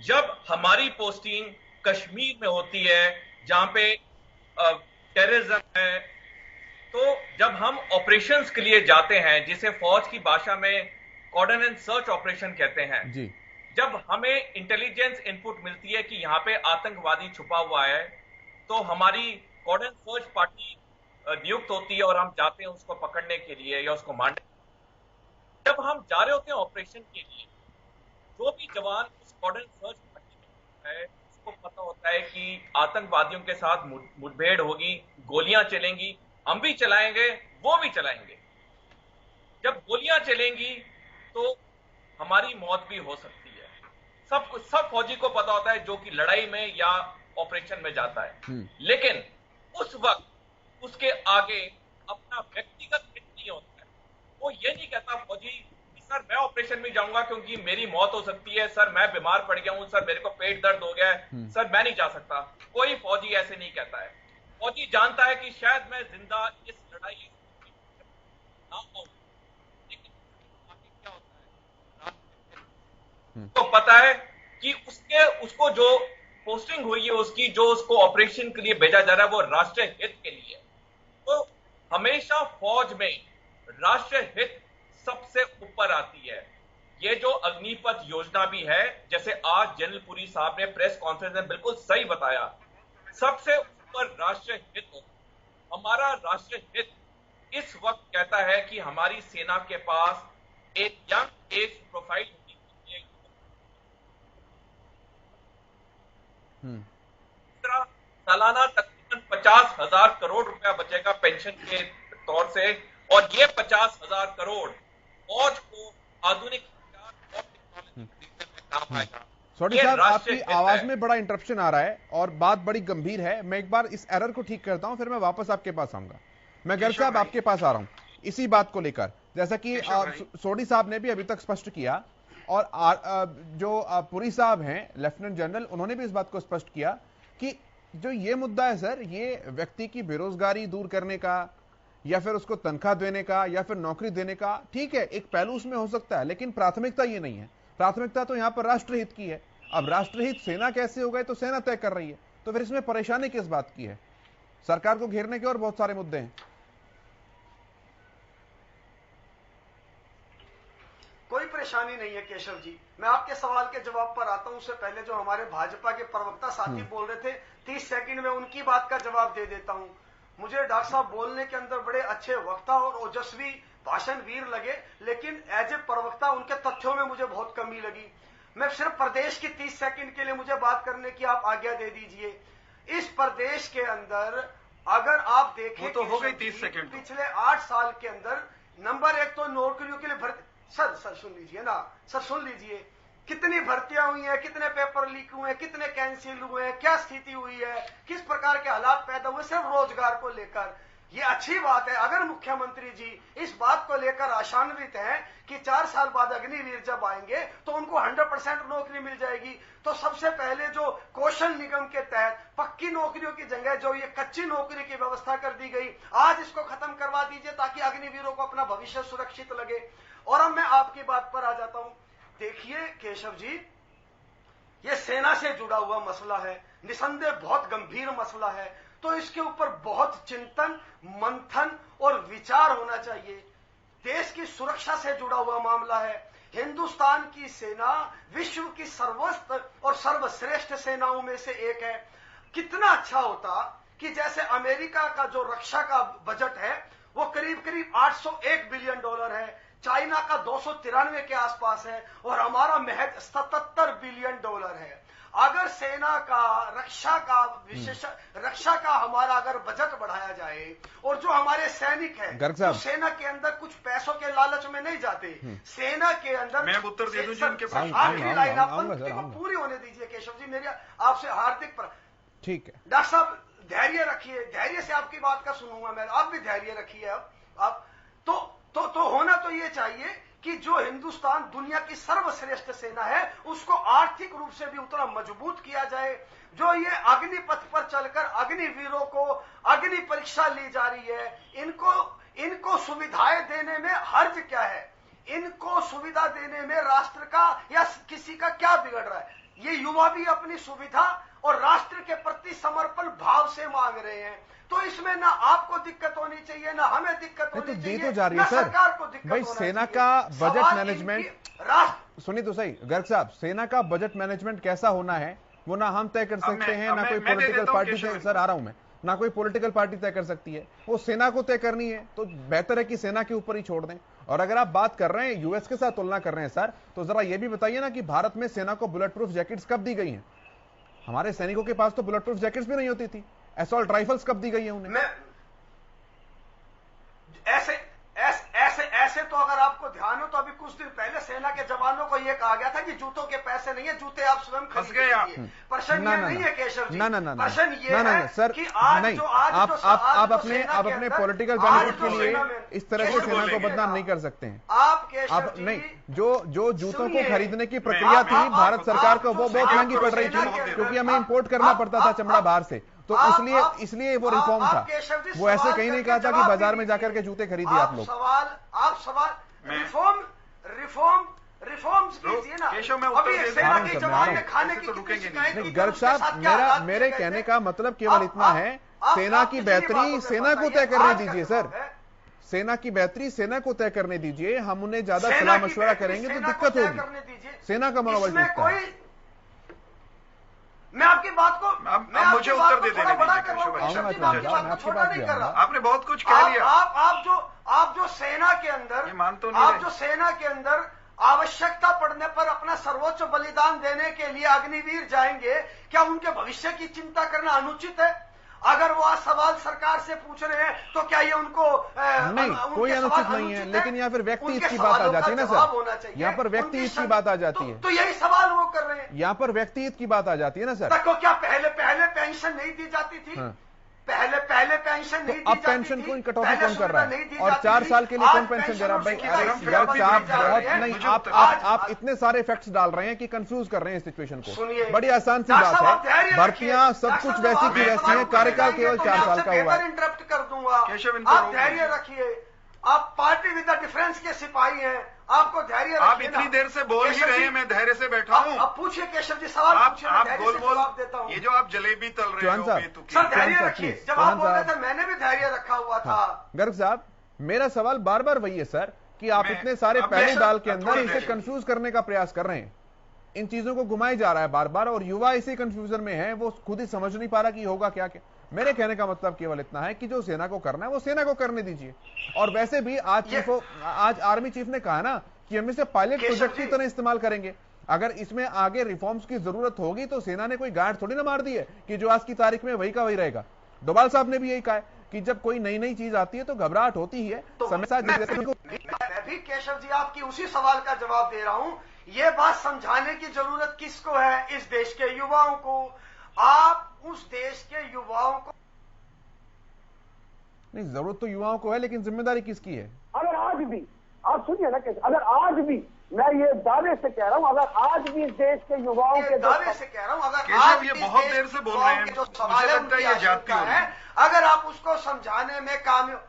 जब हमारी पोस्टिंग कश्मीर में होती है जहां पे टेररिज्म है, तो जब हम ऑपरेशंस के लिए जाते हैं, जिसे फौज की भाषा में कॉर्डन एंड सर्च ऑपरेशन कहते हैं जी, जब हमें इंटेलिजेंस इनपुट मिलती है कि यहाँ पे आतंकवादी छुपा हुआ है, तो हमारी कॉर्डन सर्च पार्टी नियुक्त होती है और हम जाते हैं उसको पकड़ने के लिए या उसको मारने। जब हम जा रहे होते हैं ऑपरेशन के लिए, जो भी जवान उस कॉर्डन सर्च पार्टी में है, उसको पता होता है कि आतंकवादियों के साथ मुठभेड़ होगी, गोलियां चलेंगी, हम भी चलाएंगे, वो भी चलाएंगे। जब गोलियां चलेंगी तो हमारी मौत भी हो सकती है। सब फौजी को पता होता है जो कि लड़ाई में या ऑपरेशन में जाता है। लेकिन उस वक्त उसके आगे अपना व्यक्तिगत हित नहीं होता है। वो ये नहीं कहता फौजी कि सर मैं ऑपरेशन में जाऊंगा क्योंकि मेरी मौत हो सकती है, सर मैं बीमार पड़ गया हूं, सर मेरे को पेट दर्द हो गया है, सर मैं नहीं जा सकता। कोई फौजी ऐसे नहीं कहता है। फौजी जानता है कि शायद मैं जिंदा इस लड़ाई ना हो, लेकिन आगे क्या होता है तो पता है कि उसको जो पोस्टिंग हुई है, उसकी जो उसको ऑपरेशन के लिए भेजा जा रहा है, वो राष्ट्रीय हित के लिए। तो हमेशा फौज में राष्ट्रीय हित सबसे ऊपर आती है। ये जो अग्निपथ योजना भी है, जैसे आज जनरल पुरी साहब ने प्रेस कॉन्फ्रेंस में बिल्कुल सही बताया, सबसे ऊपर राष्ट्रीय हित होता। हमारा राष्ट्रीय हित इस वक्त कहता है कि हमारी सेना के पास एक यंग एज प्रोफाइल होनी चाहिए। सालाना तकरीबन 50,000 करोड़ रुपया बचेगा पेंशन के तौर से, और ये 50,000 करोड़ फौज को आधुनिक काम आएगा। सोडी साहब, आपकी आवाज में बड़ा इंटरप्शन आ रहा है और बात बड़ी गंभीर है। मैं एक बार इस एरर को ठीक करता हूं, फिर मैं वापस आपके पास आऊंगा। मैं गर्ग साहब आपके पास आ रहा हूं इसी बात को लेकर, जैसा कि सोडी साहब ने भी अभी तक स्पष्ट किया, और जो पुरी साहब हैं लेफ्टिनेंट जनरल, उन्होंने भी इस बात को स्पष्ट किया कि जो ये मुद्दा है सर, ये व्यक्ति की बेरोजगारी दूर करने का या फिर उसको तनख्वाह देने का या फिर नौकरी देने का, ठीक है, एक पहलू उसमें हो सकता है, लेकिन प्राथमिकता ये नहीं है। प्राथमिकता तो यहां पर राष्ट्रहित की है। अब राष्ट्रहित सेना कैसे हो गए, तो सेना तय कर रही है, तो फिर इसमें परेशानी किस बात की है? सरकार को घेरने के और बहुत सारे मुद्दे हैं। कोई परेशानी नहीं है केशव जी। मैं आपके सवाल के जवाब पर आता हूं। उससे पहले जो हमारे भाजपा के प्रवक्ता साथी बोल रहे थे, 30 सेकंड में उनकी बात का जवाब दे देता हूं। मुझे डॉक्टर साहब बोलने के अंदर बड़े अच्छे वक्ता और ओजस्वी भाषण वीर लगे, लेकिन एज ए प्रवक्ता उनके तथ्यों में मुझे बहुत कमी लगी। मैं सिर्फ प्रदेश की 30 सेकंड के लिए मुझे बात करने की आप आज्ञा दे दीजिए। इस प्रदेश के अंदर अगर आप देखें तो हो गई 30 सेकंड, पिछले 8 साल के अंदर नंबर 1 तो नौकरियों के लिए भर्ती। सर सुन लीजिए ना, सर सुन लीजिए, कितनी भर्तियां हुई हैं, कितने पेपर लीक हुए हैं, कितने कैंसिल हुए हैं, क्या स्थिति हुई है, किस प्रकार के हालात पैदा हुए सिर्फ रोजगार को लेकर। ये अच्छी बात है अगर मुख्यमंत्री जी इस बात को लेकर आशान्वित हैं कि 4 साल बाद अग्निवीर जब आएंगे तो उनको 100% नौकरी मिल जाएगी। तो सबसे पहले जो कौशल निगम के तहत पक्की नौकरियों की जगह जो ये कच्ची नौकरी की व्यवस्था कर दी गई, आज इसको खत्म करवा दीजिए ताकि अग्निवीरों को अपना भविष्य सुरक्षित लगे। और अब मैं आपकी बात पर आ जाता हूं। देखिए केशव जी, ये सेना से जुड़ा हुआ मसला है, निसंदेह बहुत गंभीर मसला है, तो इसके ऊपर बहुत चिंतन, मंथन और विचार होना चाहिए। देश की सुरक्षा से जुड़ा हुआ मामला है। हिंदुस्तान की सेना विश्व की सर्वोच्च और सर्वश्रेष्ठ सेनाओं में से एक है। कितना अच्छा होता कि जैसे अमेरिका का जो रक्षा का बजट है वो करीब करीब $801 बिलियन है, चाइना का 293 के आसपास है, और हमारा महज $77 बिलियन है। अगर सेना का रक्षा का हमारा अगर बजट बढ़ाया जाए, और जो हमारे सैनिक हैं तो सेना के अंदर कुछ पैसों के लालच में नहीं जाते, सेना के अंदर। मैं उत्तर दे दूं जी उनके पास। आखिरी लाइन आप पूरी होने दीजिए केशव जी, मेरी आपसे हार्दिक। ठीक है डॉक्टर साहब धैर्य रखिए, धैर्य से आपकी बात का सुनूंगा मैं, आप भी धैर्य रखिए। अब तो होना तो ये चाहिए कि जो हिंदुस्तान दुनिया की सर्वश्रेष्ठ सेना है उसको आर्थिक रूप से भी उतना मजबूत किया जाए। जो ये अग्निपथ पर चलकर अग्निवीरों को अग्नि परीक्षा ली जा रही है, इनको सुविधाएं देने में हर्ज क्या है? इनको सुविधा देने में राष्ट्र का या किसी का क्या बिगड़ रहा है? ये युवा भी अपनी सुविधा और राष्ट्र के प्रति समर्पण भाव से मांग रहे हैं, तो इसमें ना आपको दिक्कत होनी चाहिए, ना हमें दिक्कत होनी चाहिए, तो जा रही है सर। सरकार को दिक्कत भाई सेना का बजट मैनेजमेंट, सुनिए तो सही गर्ग साहब, सेना का बजट मैनेजमेंट कैसा होना है वो ना हम तय कर सकते हैं, ना कोई पॉलिटिकल पार्टी तय, सर आ रहा हूं मैं, ना कोई पॉलिटिकल पार्टी तय कर सकती है, वो सेना को तय करनी है। तो बेहतर है कि सेना के ऊपर ही छोड़ दें। और अगर आप बात कर रहे हैं यूएस के साथ तुलना कर रहे हैं सर, तो जरा ये भी बताइए ना कि भारत में सेना को बुलेट प्रूफ जैकेट्स कब दी गई हैं? हमारे सैनिकों के पास तो बुलेट प्रूफ जैकेट्स भी नहीं होती थी। असॉल्ट राइफल्स कब दी गई है उन्हें? ऐसे तो अगर आपको ध्यान हो तो अभी कुछ दिन पहले सेना के जवानों को यह कहा गया था कि जूतों के पैसे नहीं है, जूते आप स्वयं खरीद लीजिए। प्रश्न ये नहीं है केशव जी, प्रश्न ये है सर कि आज नहीं, आप अपने पॉलिटिकल बेनिफिट के लिए इस तरह से सेना को बदनाम नहीं कर सकते हैं। आप नहीं, जो जूतों को खरीदने की प्रक्रिया थी भारत सरकार को, वो बहुत महंगी पड़ रही थी क्योंकि हमें इंपोर्ट करना पड़ता था चमड़ा बाहर से, तो इसलिए वो रिफॉर्म था। वो ऐसे कहीं नहीं कहा था कि बाजार में जाकर के जूते खरीदिए आप लोग। रिफॉर्म्स कीजिए ना। अभी सेना के जवान में खाने की नहीं गर्ग साहब, मेरे कहने का मतलब केवल इतना है, सेना की बेहतरी सेना को तय करने दीजिए सर, सेना की बेहतरी सेना को तय करने दीजिए। हम उन्हें ज्यादा सलाह मशवरा करेंगे तो दिक्कत होगी। सेना का मनोबल टूटता है। मैं आपकी बात को मुझे उत्तर दे देने दीजिए। आपने बहुत कुछ कह लिया। आप जो सेना के अंदर, आप जो सेना के अंदर आवश्यकता पड़ने पर अपना सर्वोच्च बलिदान देने के लिए अग्निवीर जाएंगे, क्या उनके भविष्य की चिंता करना अनुचित है? अगर वो आज सवाल सरकार से पूछ रहे हैं तो क्या ये उनको नहीं, कोई अनुचित नहीं है, लेकिन यहाँ फिर व्यक्ति हित की बात आ जाती है ना सर, यहाँ पर व्यक्ति हित की बात आ जाती है। तो यही सवाल वो कर रहे हैं, यहाँ पर व्यक्ति हित की बात आ जाती है ना सर। तो क्या पहले पेंशन नहीं दी जाती थी? पहले पेंशन नहीं दी जाती थी। अब पेंशन कौन कटौती कौन कर रहा है? और 4 साल के लिए कौन पेंशन दे रहा है? भाई अरे गर्ग साहब बहुत नहीं, आप इतने सारे फैक्ट्स डाल रहे हैं कि कंफ्यूज कर रहे हैं सिचुएशन को। बड़ी आसान सी बात है, भर्तियां सब कुछ वैसी की वैसी है, कार्यकाल केवल 4 साल का हुआ है। इंटरप्ट कर दूंगा, आप धैर्य रखिए। आप पार्टी विद द डिफरेंस के सिपाही हैं, आपको धैर्य रखिए। आप इतनी देर से बोल ही रहे हैं, मैं धैर्य से बैठा हूँ। अब पूछिए केशव जी, सवाल पूछिए, आप गोल जवाब देता हूँ। ये जो आप जलेबी तल रहे हो सर, धैर्य रखिए। जब आप बोल रहे थे मैंने भी धैर्य रखा हुआ था। गर्ग साहब, मेरा सवाल बार बार वही है सर कि आप इतने सारे पहलू डाल के अंदर इसे कंफ्यूज करने का प्रयास कर रहे हैं। इन चीजों को घुमाई जा रहा है बार बार, और युवा इसी कंफ्यूजन में है, वो खुद ही समझ नहीं पा रहा कि होगा क्या क्या। मेरे कहने का मतलब केवल इतना है कि जो सेना को करना है वो सेना को करने दीजिए। और वैसे भी आज आर्मी चीफ ने कहा ना कि हम इसे पायलट प्रोजेक्ट की तरह इस्तेमाल करेंगे। अगर इसमें आगे रिफॉर्म्स की जरूरत होगी तो सेना ने कोई गांठ थोड़ी ना मार दी है कि जो आज की तारीख में वही का वही रहेगा। डोभाल साहब ने भी यही कहा है कि जब कोई नई नई चीज आती है तो घबराहट होती ही है। मैं भी केशव जी आपकी उसी सवाल का जवाब दे रहा हूं। ये बात समझाने की जरूरत किसको है? इस देश के युवाओं को। आप उस देश के युवाओं को नहीं, जरूरत तो युवाओं को है, लेकिन जिम्मेदारी किसकी है? अगर आज भी आप सुनिए ना, अगर आज भी मैं ये दावे से कह रहा हूं, अगर आज भी इस देश के युवाओं के दावे से कह रहा हूं, अगर आज ये बहुत देर से बोल रहे हैं, जो सवाल है उनकी आवश्यकता है, अगर आप उसको समझाने में कामयाब,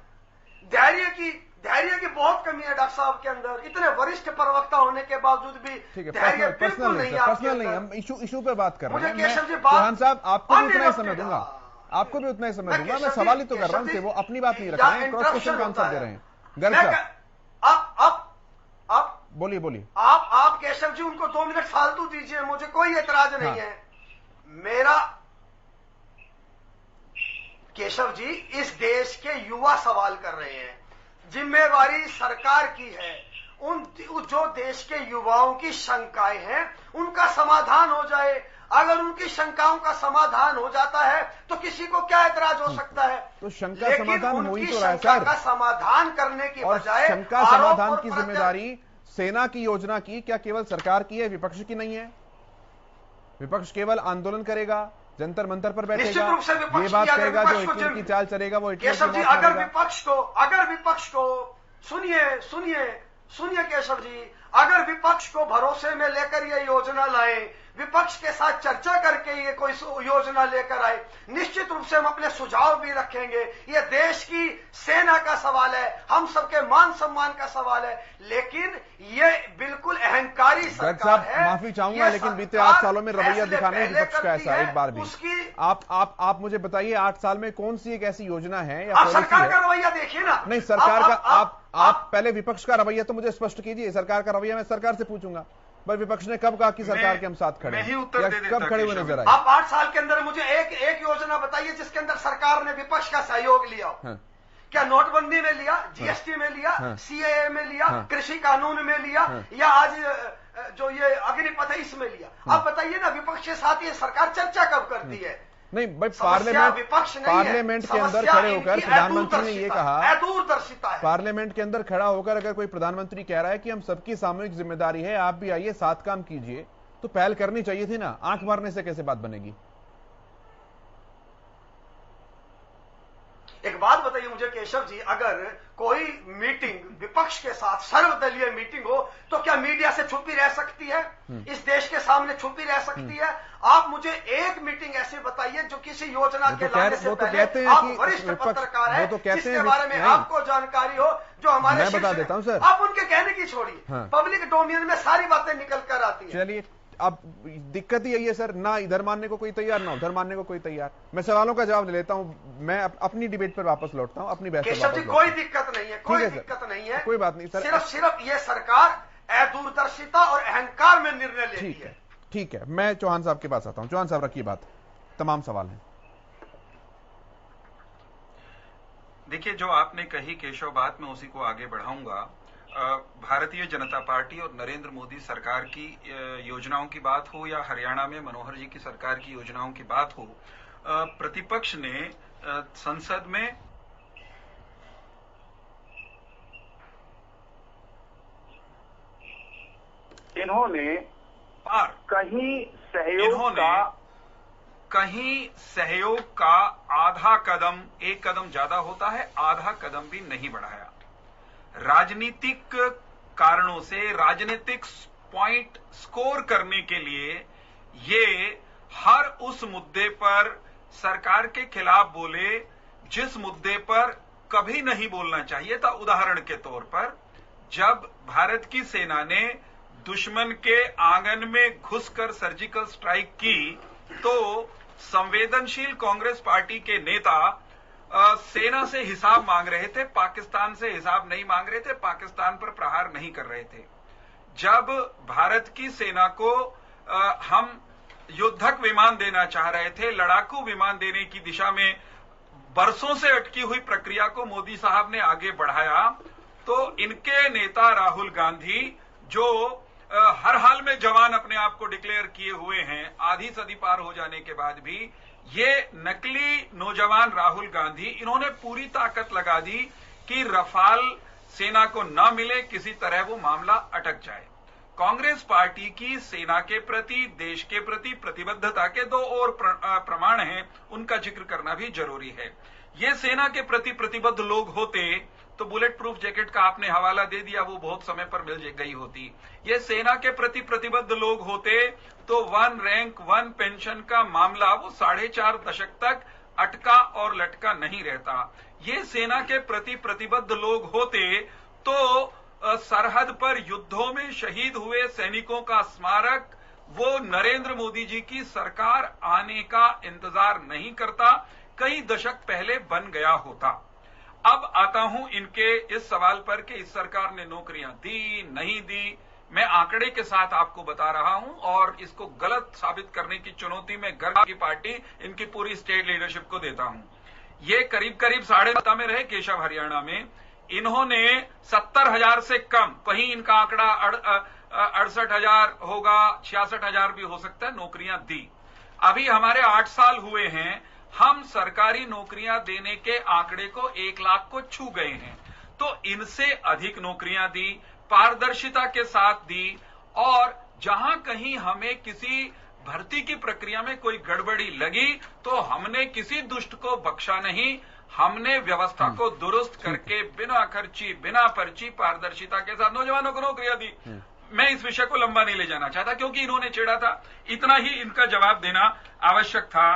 धैर्य की बहुत कमी है डॉक्टर साहब के अंदर। इतने वरिष्ठ प्रवक्ता होने के बावजूद भी धैर्य बिल्कुल नहीं है। पर्सनल नहीं, हम इशू पे बात कर रहे हैं। केशव जी, चौहान साहब आपको भी उतना ही समय दूंगा, आपको भी उतना ही समय दूंगा। मैं सवाल ही तो कर रहा हूँ, वो अपनी बात नहीं रख रहे हैं, क्रॉस क्वेश्चन का आंसर दे रहे हैं। गर्ग साहब आप बोलिए। आप केशव जी उनको 2 मिनट फालतू दीजिए, मुझे कोई एतराज नहीं है। मेरा केशव जी, इस देश के युवा सवाल कर रहे हैं, जिम्मेवारी सरकार की है। जो देश के युवाओं की शंकाएं हैं उनका समाधान हो जाए। अगर उनकी शंकाओं का समाधान हो जाता है तो किसी को क्या एतराज हो सकता है? तो शंका समाधान हो ही तो रहा है सर। का समाधान करने की बजाय शंका समाधान की जिम्मेदारी सेना की योजना की क्या केवल सरकार की है, विपक्ष की नहीं है? विपक्ष केवल आंदोलन करेगा, जंतर मंतर पर बैठेगा, निश्चित रूप से विपक्ष ये बात की अगर कहेगा जो विपक्ष को हिटलर की चाल चलेगा वो हिटलर केशव जी, की मौत अगर करेगा। विपक्ष को सुनिए केशव जी, अगर विपक्ष को भरोसे में लेकर ये योजना लाए, विपक्ष के साथ चर्चा करके ये कोई योजना लेकर आए, निश्चित रूप से हम अपने सुझाव भी रखेंगे। ये देश की सेना का सवाल है, हम सबके मान सम्मान का सवाल है, लेकिन ये बिल्कुल अहंकारी सरकार है। माफी चाहूंगा, लेकिन बीते 8 सालों में रवैया दिखाने विपक्ष का ऐसा एक बार भी आप मुझे बताइए 8 साल में कौन सी एक ऐसी योजना है या सरकार का रवैया देखिए ना। नहीं, सरकार का आप पहले विपक्ष का रवैया तो मुझे स्पष्ट कीजिए। सरकार का रवैया मैं सरकार से पूछूंगा, पर विपक्ष ने कब कहा कि सरकार के हम साथ खड़े हैं, या कब खड़े हुए नजर आए? आप 8 साल के अंदर मुझे एक योजना बताइए जिसके अंदर सरकार ने विपक्ष का सहयोग लिया। हाँ। क्या नोटबंदी में लिया, जीएसटी में लिया, सीएए में लिया, कृषि कानून में लिया, या आज जो ये अग्निपथ है इसमें लिया? आप बताइए ना, विपक्ष के साथ ये सरकार चर्चा कब करती है? नहीं भाई, पार्लियामेंट के अंदर खड़े होकर प्रधानमंत्री ने ये कहा, दूरदर्शिता है। पार्लियामेंट के अंदर खड़ा होकर अगर कोई प्रधानमंत्री कह रहा है कि हम सबकी सामूहिक जिम्मेदारी है, आप भी आइए साथ काम कीजिए, तो पहल करनी चाहिए थी ना। आंख मारने से कैसे बात बनेगी? एक बात बताइए मुझे केशव जी, अगर कोई मीटिंग विपक्ष के साथ सर्वदलीय मीटिंग हो तो क्या मीडिया से छुपी रह सकती है? इस देश के सामने छुपी रह सकती है? आप मुझे एक मीटिंग ऐसी बताइए जो किसी योजना के लाने से पहले आप वरिष्ठ पत्रकार हैं, जिसके बारे में आपको जानकारी हो, जो हमारे मैं बता देता हूं सर, आप उनके कहने की छोड़िए, पब्लिक डोमेन में सारी बातें निकल कर आती है। चलिए, अब दिक्कत ही यही है सर, ना इधर मानने को कोई तैयार, ना उधर मानने को कोई तैयार। मैं सवालों का जवाब ले लेता हूं, मैं अपनी डिबेट पर वापस लौटता हूं, अपनी बहस पर वापस। कोई दिक्कत नहीं है, कोई दिक्कत नहीं है, कोई बात नहीं सर। सिर्फ ये सरकार दूरदर्शिता और अहंकार में निर्णय लेती है। ठीक है, मैं चौहान साहब के पास आता हूं। चौहान साहब रखिए बात, तमाम सवाल हैं। देखिए, जो आपने कही केशव बात, मैं उसी को आगे बढ़ाऊंगा। भारतीय जनता पार्टी और नरेंद्र मोदी सरकार की योजनाओं की बात हो या हरियाणा में मनोहर जी की सरकार की योजनाओं की बात हो, प्रतिपक्ष ने संसद में इन्होंने कहीं सहयोग का आधा कदम, एक कदम ज्यादा होता है, आधा कदम भी नहीं बढ़ाया। राजनीतिक कारणों से, राजनीतिक पॉइंट स्कोर करने के लिए ये हर उस मुद्दे पर सरकार के खिलाफ बोले जिस मुद्दे पर कभी नहीं बोलना चाहिए था। उदाहरण के तौर पर, जब भारत की सेना ने दुश्मन के आंगन में घुसकर सर्जिकल स्ट्राइक की, तो संवेदनशील कांग्रेस पार्टी के नेता सेना से हिसाब मांग रहे थे, पाकिस्तान से हिसाब नहीं मांग रहे थे, पाकिस्तान पर प्रहार नहीं कर रहे थे। जब भारत की सेना को हम युद्धक विमान देना चाह रहे थे, लड़ाकू विमान देने की दिशा में बरसों से अटकी हुई प्रक्रिया को मोदी साहब ने आगे बढ़ाया, तो इनके नेता राहुल गांधी, जो हर हाल में जवान अपने आप को डिक्लेयर किए हुए हैं, आधी सदी पार हो जाने के बाद भी, ये नकली नौजवान राहुल गांधी, इन्होंने पूरी ताकत लगा दी कि रफाल सेना को न मिले, किसी तरह वो मामला अटक जाए। कांग्रेस पार्टी की सेना के प्रति, देश के प्रति प्रतिबद्धता के दो और प्रमाण हैं, उनका जिक्र करना भी जरूरी है। ये सेना के प्रति प्रतिबद्ध लोग होते तो बुलेट प्रूफ जैकेट का आपने हवाला दे दिया, वो बहुत समय पर मिल गई होती। ये सेना के प्रति प्रतिबद्ध लोग होते तो 1 रैंक 1 पेंशन का मामला वो 4.5 दशक तक अटका और लटका नहीं रहता। ये सेना के प्रति प्रतिबद्ध लोग होते तो सरहद पर युद्धों में शहीद हुए सैनिकों का स्मारक वो नरेंद्र मोदी जी की सरकार आने का इंतजार नहीं करता, कई दशक पहले बन गया होता। अब आता हूं इनके इस सवाल पर कि इस सरकार ने नौकरियां दी नहीं दी। मैं आंकड़े के साथ आपको बता रहा हूं और इसको गलत साबित करने की चुनौती में गर्व की पार्टी इनकी पूरी स्टेट लीडरशिप को देता हूं। ये करीब 7.5 में रहे केशव हरियाणा में, इन्होंने 70,000 से कम, कहीं इनका आंकड़ा 68,000 होगा, 66,000 भी हो सकता है, नौकरियां दी। अभी हमारे 8 साल हुए हैं, हम सरकारी नौकरियां देने के आंकड़े को 1 लाख को छू गए हैं। तो इनसे अधिक नौकरियां दी, पारदर्शिता के साथ दी, और जहां कहीं हमें किसी भर्ती की प्रक्रिया में कोई गड़बड़ी लगी तो हमने किसी दुष्ट को बख्शा नहीं, हमने व्यवस्था को दुरुस्त करके बिना खर्ची, बिना पर्ची, पारदर्शिता के साथ नौजवानों को नौकरियां दी। मैं इस विषय को लंबा नहीं ले जाना चाहता क्योंकि इन्होंने छेड़ा था, इतना ही इनका जवाब देना आवश्यक था।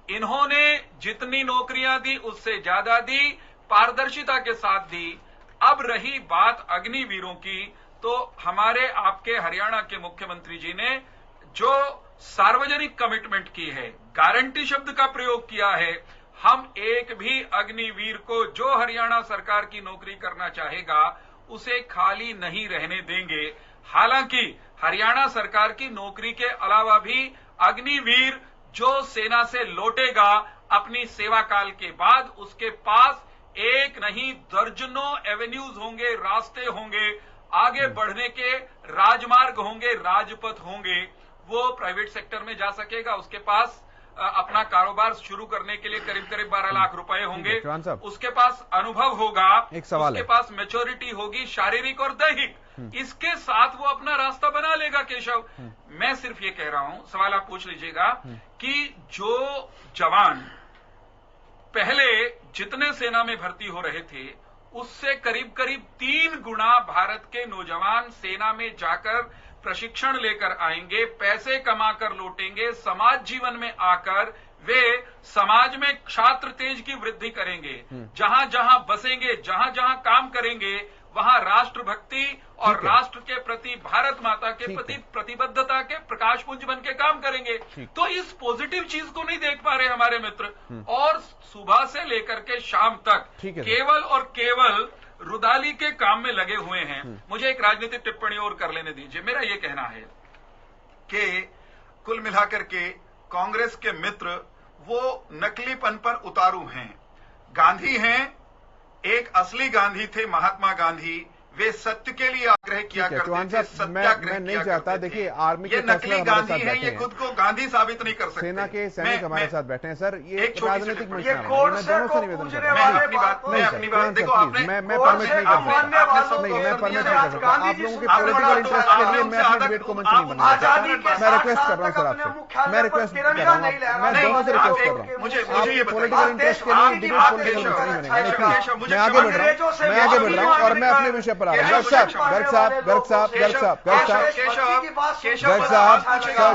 इन्होंने जितनी नौकरियां दी उससे ज्यादा दी, पारदर्शिता के साथ दी। अब रही बात अग्निवीरों की, तो हमारे आपके हरियाणा के मुख्यमंत्री जी ने जो सार्वजनिक कमिटमेंट की है, गारंटी शब्द का प्रयोग किया है, हम एक भी अग्निवीर को जो हरियाणा सरकार की नौकरी करना चाहेगा उसे खाली नहीं रहने देंगे। हालांकि हरियाणा सरकार की नौकरी के अलावा भी अग्निवीर जो सेना से लौटेगा अपनी सेवा काल के बाद, उसके पास एक नहीं दर्जनों एवेन्यूज होंगे, रास्ते होंगे, आगे बढ़ने के राजमार्ग होंगे, राजपथ होंगे। वो प्राइवेट सेक्टर में जा सकेगा, उसके पास अपना कारोबार शुरू करने के लिए करीब करीब 12 लाख रुपए होंगे, उसके पास अनुभव होगा, उसके पास मैच्योरिटी होगी, शारीरिक और दैहिक, इसके साथ वो अपना रास्ता बना लेगा। केशव, मैं सिर्फ ये कह रहा हूं, सवाल आप पूछ लीजिएगा कि जो जवान पहले जितने सेना में भर्ती हो रहे थे उससे करीब करीब 3 गुना भारत के नौजवान सेना में जाकर प्रशिक्षण लेकर आएंगे, पैसे कमाकर लौटेंगे, समाज जीवन में आकर वे समाज में छात्र तेज की वृद्धि करेंगे, जहां जहां बसेंगे, जहां जहां काम करेंगे, वहां राष्ट्रभक्ति और राष्ट्र के प्रति, भारत माता के प्रति प्रतिबद्धता के प्रकाशपुंज बन के काम करेंगे। तो इस पॉजिटिव चीज को नहीं देख पा रहे हमारे मित्र, और सुबह से लेकर के शाम तक केवल और केवल रुदाली के काम में लगे हुए हैं। मुझे एक राजनीतिक टिप्पणी और कर लेने दीजिए। मेरा यह कहना है कि कुल मिलाकर के कांग्रेस के मित्र वो नकलीपन पर उतारू हैं। गांधी हैं, एक असली गांधी थे महात्मा गांधी, वे सत्य के लिए आग्रह किया करते थे, सत्याग्रह नहीं चाहता। देखिए आर्मी के नकली गांधी है, ये खुद को गांधी साबित नहीं कर सकते। सेना के सैनिक हमारे साथ बैठे हैं सर, ये राजनीतिक मैं दोनों से निवेदन कर रहा हूं। अपनी बात देखो, मैं परमिट नहीं कर सकता, नहीं मैं परमिट नहीं कर सकता। आप लोगों के पॉलिटिकल इंटरेस्ट के लिए मैं अपने डिबेट को मंच नहीं बनाना चाहता। मैं रिक्वेस्ट कर रहा हूं सर आपसे, मैं रिक्वेस्ट कर रहा हूं, मैं दोनों से रिक्वेस्ट कर रहा हूं। आपके पॉलिटिकल इंटरेस्ट के लिए डिबेट पॉलिटिकल मंच नहीं बनेगा। मैं आगे बढ़ रहा हूं, मैं आगे बढ़ रहा हूं और मैं अपने विषय पर आ रहा हूं।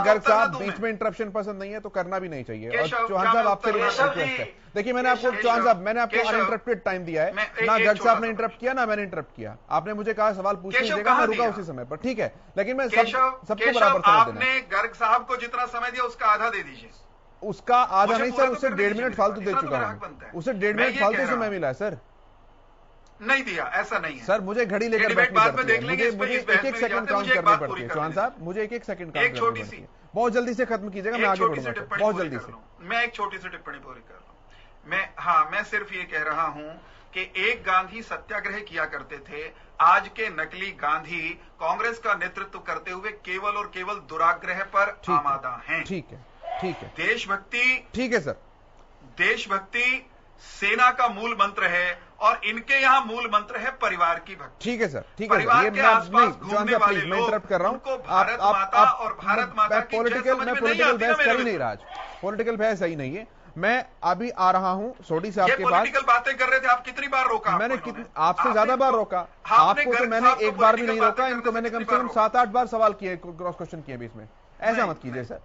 गर्ग साहब बीच में इंटरप्शन पसंद नहीं है तो करना भी नहीं चाहिए। और चौहान साहब आपसे रिक्वेस्ट है, देखिए मैंने आपको चौहान साहब मैंने आपको अनइंटरप्टेड टाइम दिया है ना, गर्ग साहब ने इंटरप्ट किया ना मैंने इंटरप्ट किया। आपने मुझे कहा सवाल पूछ लीजिएगा, मैं रुका उसी समय पर, ठीक है, लेकिन मैं सबको बराबर समय देना। आपने गर्ग साहब को जितना समय दिया उसका आधा दे दीजिए। उसका आधा नहीं सर, उससे 1.5 मिनट फालतू दे चुका हूं, उसे 1.5 मिनट फालतू समय मिला है सर। नहीं दिया, ऐसा नहीं है सर। मुझे घड़ी लेकर बैठनी पड़ती है, मुझे एक सेकंड काउंट करनी पड़ती है। चौहान साहब मुझे एक सेकंड काउंट करनी पड़ती है। बहुत जल्दी से खत्म कीजिएगा, मैं आगे बढ़ूंगा बहुत जल्दी से। मैं एक छोटी सी टिप्पणी पूरी कर रहा हूं। मैं सिर्फ ये कह रहा हूं कि एक गांधी सत्याग्रह किया करते थे, आज के नकली गांधी कांग्रेस का नेतृत्व करते हुए केवल और केवल दुराग्रह पर आमादा हैं। ठीक है, ठीक है। देशभक्ति, ठीक है सर, देशभक्ति सेना का मूल मंत्र है और इनके यहाँ मूल मंत्र है परिवार की भक्ति। ठीक है सर, ठीक है। परिवार के आसपास घूमने वाले लोग, मैं इंटरप्ट कर रहा हूं, उनको भारत माता और भारत माता की पॉलिटिकल बहस कर ही नहीं रहा आज, पॉलिटिकल बहस सही नहीं है। मैं अभी आ रहा हूं सोडी साहब के पास। पॉलिटिकल बातें कर रहे थे, आप कितनी बार रोका? मैंने आपसे ज्यादा बार रोका, आपको तो मैंने एक बार भी नहीं रोका, इनको मैंने कम से कम 7-8 बार सवाल किए, क्रॉस क्वेश्चन किए बीच में। ऐसा मत कीजिए सर,